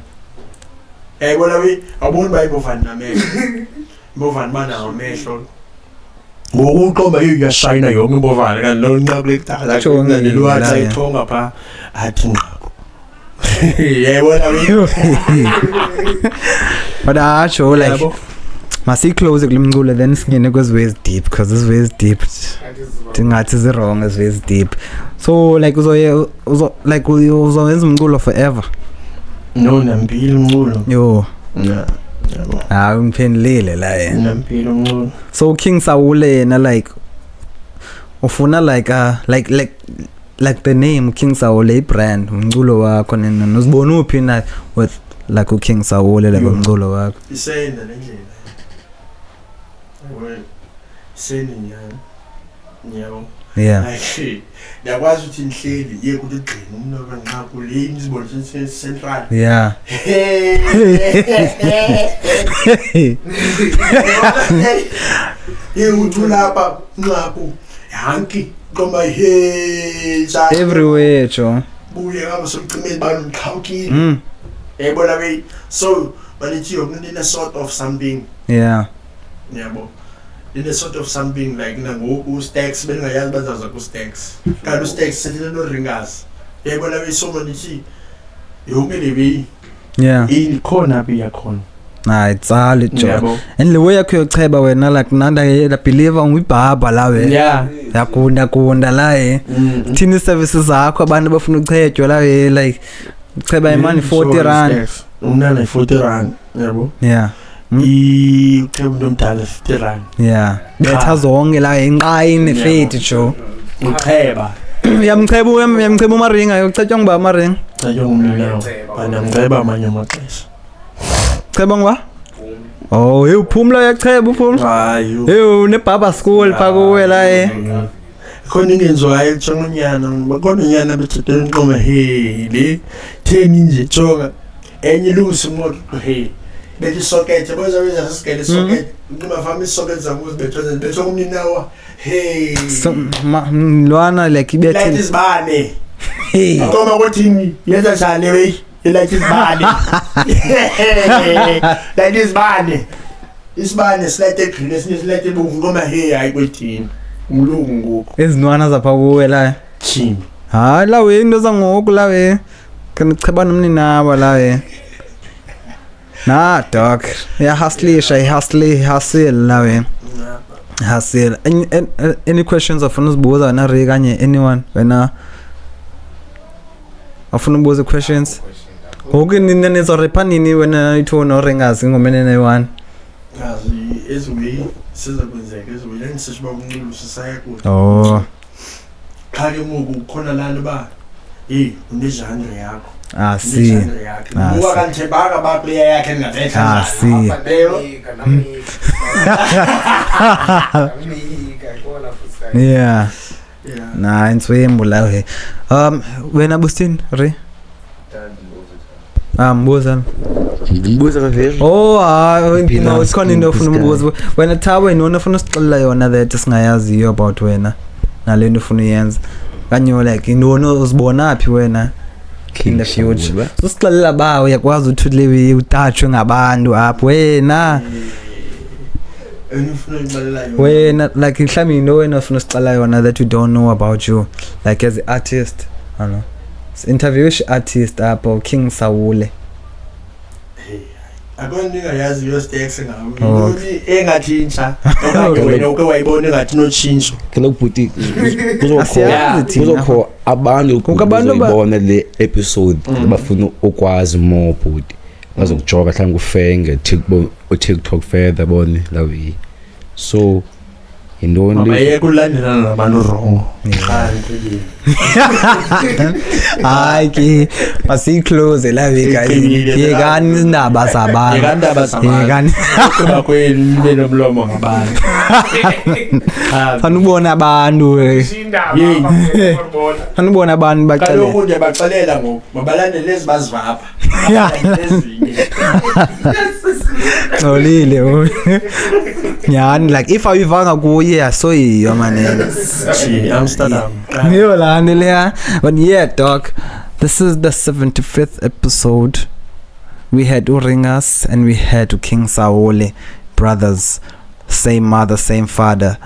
Yayibona we awuboni bayibovane namehlo. Imbovane banawo amehlo. Ngoku uqomba uyashayina yonke imbovane kanti lo nqaq lekuthatha lelwathi ithonga pha athi nqaq. Yayibona we but acho like masi close kulimculo then singene kwezi ways deep because this ways deep tingathi is wrong as ways deep so like uzoyenza umculo forever no nampila umculo yo yeah ungiphendulile la yena nampila umculo. so King Saul yena like ufuna like the name King Saul a brand umculo wakho nena nozibona uphi na with like King Saul like umculo wakho Isayina nendlela. Well, saying nyabo. yeah Like yakwazi ukuthi inhleli ye kuthi ugcina umuntu abanqaqo le izibona central. yeah Uthulapha nqaqo hanki qoma everywhere jo buye ngaba sokucimela bani mkhawukile. Yayibona we so banithi yokunina sort of something. yeah Yabo. In a sort of something like nangoku stacks bengayazi bazaza ku stacks. Kanti stacks sethina no ringers. Yayibona we so banithi yonke lebi yeah ikhona phi yakhona. Hayi tsali jo. Yabo. And le way yakho yocheba wena like nanda la believer ungibhaba la we. Yeah. Yakunda la Thini services zakho abantu bafuna uchetywa la like ucheba imani 40 rand. Umnana 40 rand, yabo. Yeah. Ucheba umuntu omdala 50 rand. Yeah. Betha zonke la inqayini feti jo. Ucheba. Yamcheba umaringa yochetywa ngiba amaringa. Ayongumnawo. Bana ngiceba amanye amaxesha. Cheba ngiba? Oh, hey uphumla yacheba uphumla. Hayi. Hey unebaba school phakuwe la Khona ingenziwayo etshongonyana, bakhona unyana bethethe inqoma hey le 10 nje tsonga. Enye lungusi imoto hey. Bethi socket boza wenza sisigele socket. Ngima fami socket zamuzi bethoza bethonga umninawa. Hey. So mlwana like ibethe. Light isibane. Hey. Akoma kuthini? Yenza njani wey? Light isibane. Light isibane. Isibane slide green esinye slide ebomvu ngoma hey hayi kwethini. Umlungu ngoku. Ezinwana zapha kuwe la. Chini. Hayi la we into zangoku la we. Kan cheba nomni naba la we. Nah dog. Ya hustle la we. Hustle. Any questions afuna uzibuza na re kanye anyone wena afuna ubuza questions? Ngoku nini nizorepa nini wena ithono orengazi ngomene ne1? Yazi eziwe sizakwenzeka eziwe lenisishiba kunqulu sisayakho. Oh. Khake ngoku khona lana ba unejandre yakho. Ah see. Ngoba kanje baka ba player yakhe ngabetha. Ah see. Yeah. Nah, inswembu la we. Wena bustin re? Mbuza. Ngibuza kavela. Oh, no, ikhona into ofuna umbuzo. Wena Thabo inona ufuna usixelela yona that singayaziyo about wena. Nalento ufuna uyenza. Kanye like inona uzibona phi wena in the future. Usixelela ba uyakwazi ukuthi lewe uthatshwe ngabantu apho wena. Wena like mhlawumbe into wena ufuna usixelela yona that you don't know about you like as an artist. I don't know. Interview artist apho King Sawule. Akona ningayazi yo stakes ngawo. Ukuthi engathintsha. Okanye wena uke wayibona engathi no tshintsho. Kelo bhuti kuzokho abantu ukubona le episode bafuna ukwazi more bhuti. Bazokujoka mhlawumbe kufenge TikTok further bone la we. So indoni Maye kulandelana nabantu wrong. Hayi ke masi close la we guys. Yekani indaba zabantu. Yekandaba zabantu. Yekani. Kuba kweli nomlomo ngabantu. Fanubona abantu. Fanubona abantu bacela. Kaloku nje baxelela ngoku mabalande lezi bazivapha. Olile. Yani like if ayivanga kuye so yiyo manene. Amsterdam. Niyo la nile. But yeah dog, this is the 75th episode. We had Uringas and we had King Sawule, brothers, same mother, same father.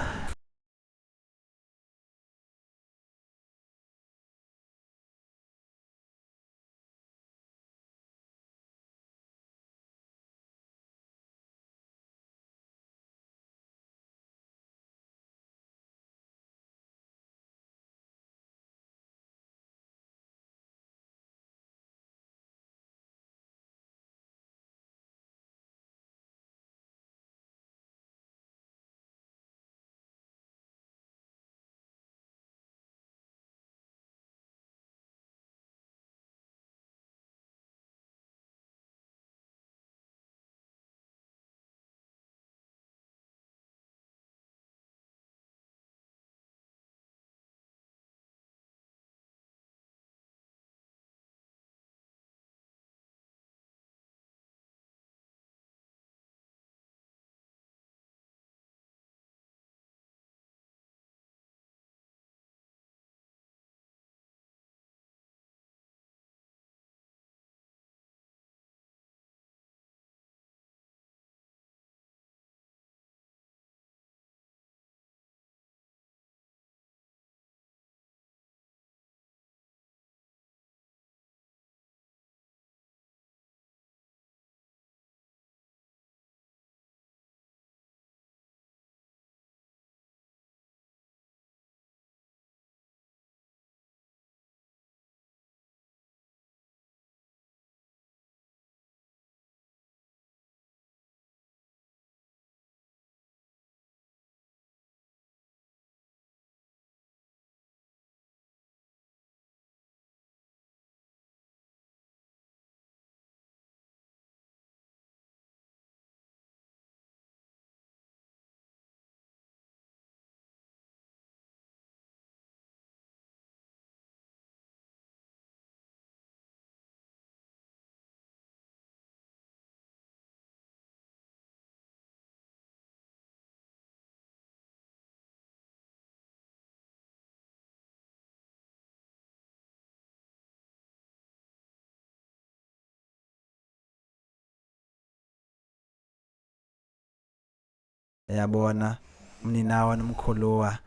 yabona umninawa nomkhuluwa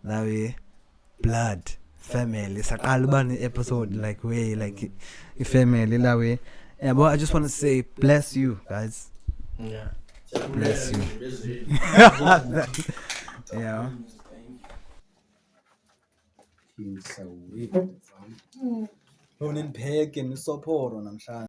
lawe blood family saqala uba ne-episode like way like i-family lawe yabo. I just want to say bless you guys. Yeah. Bless you. Yeah. Unipeke nisophoro namhlanje.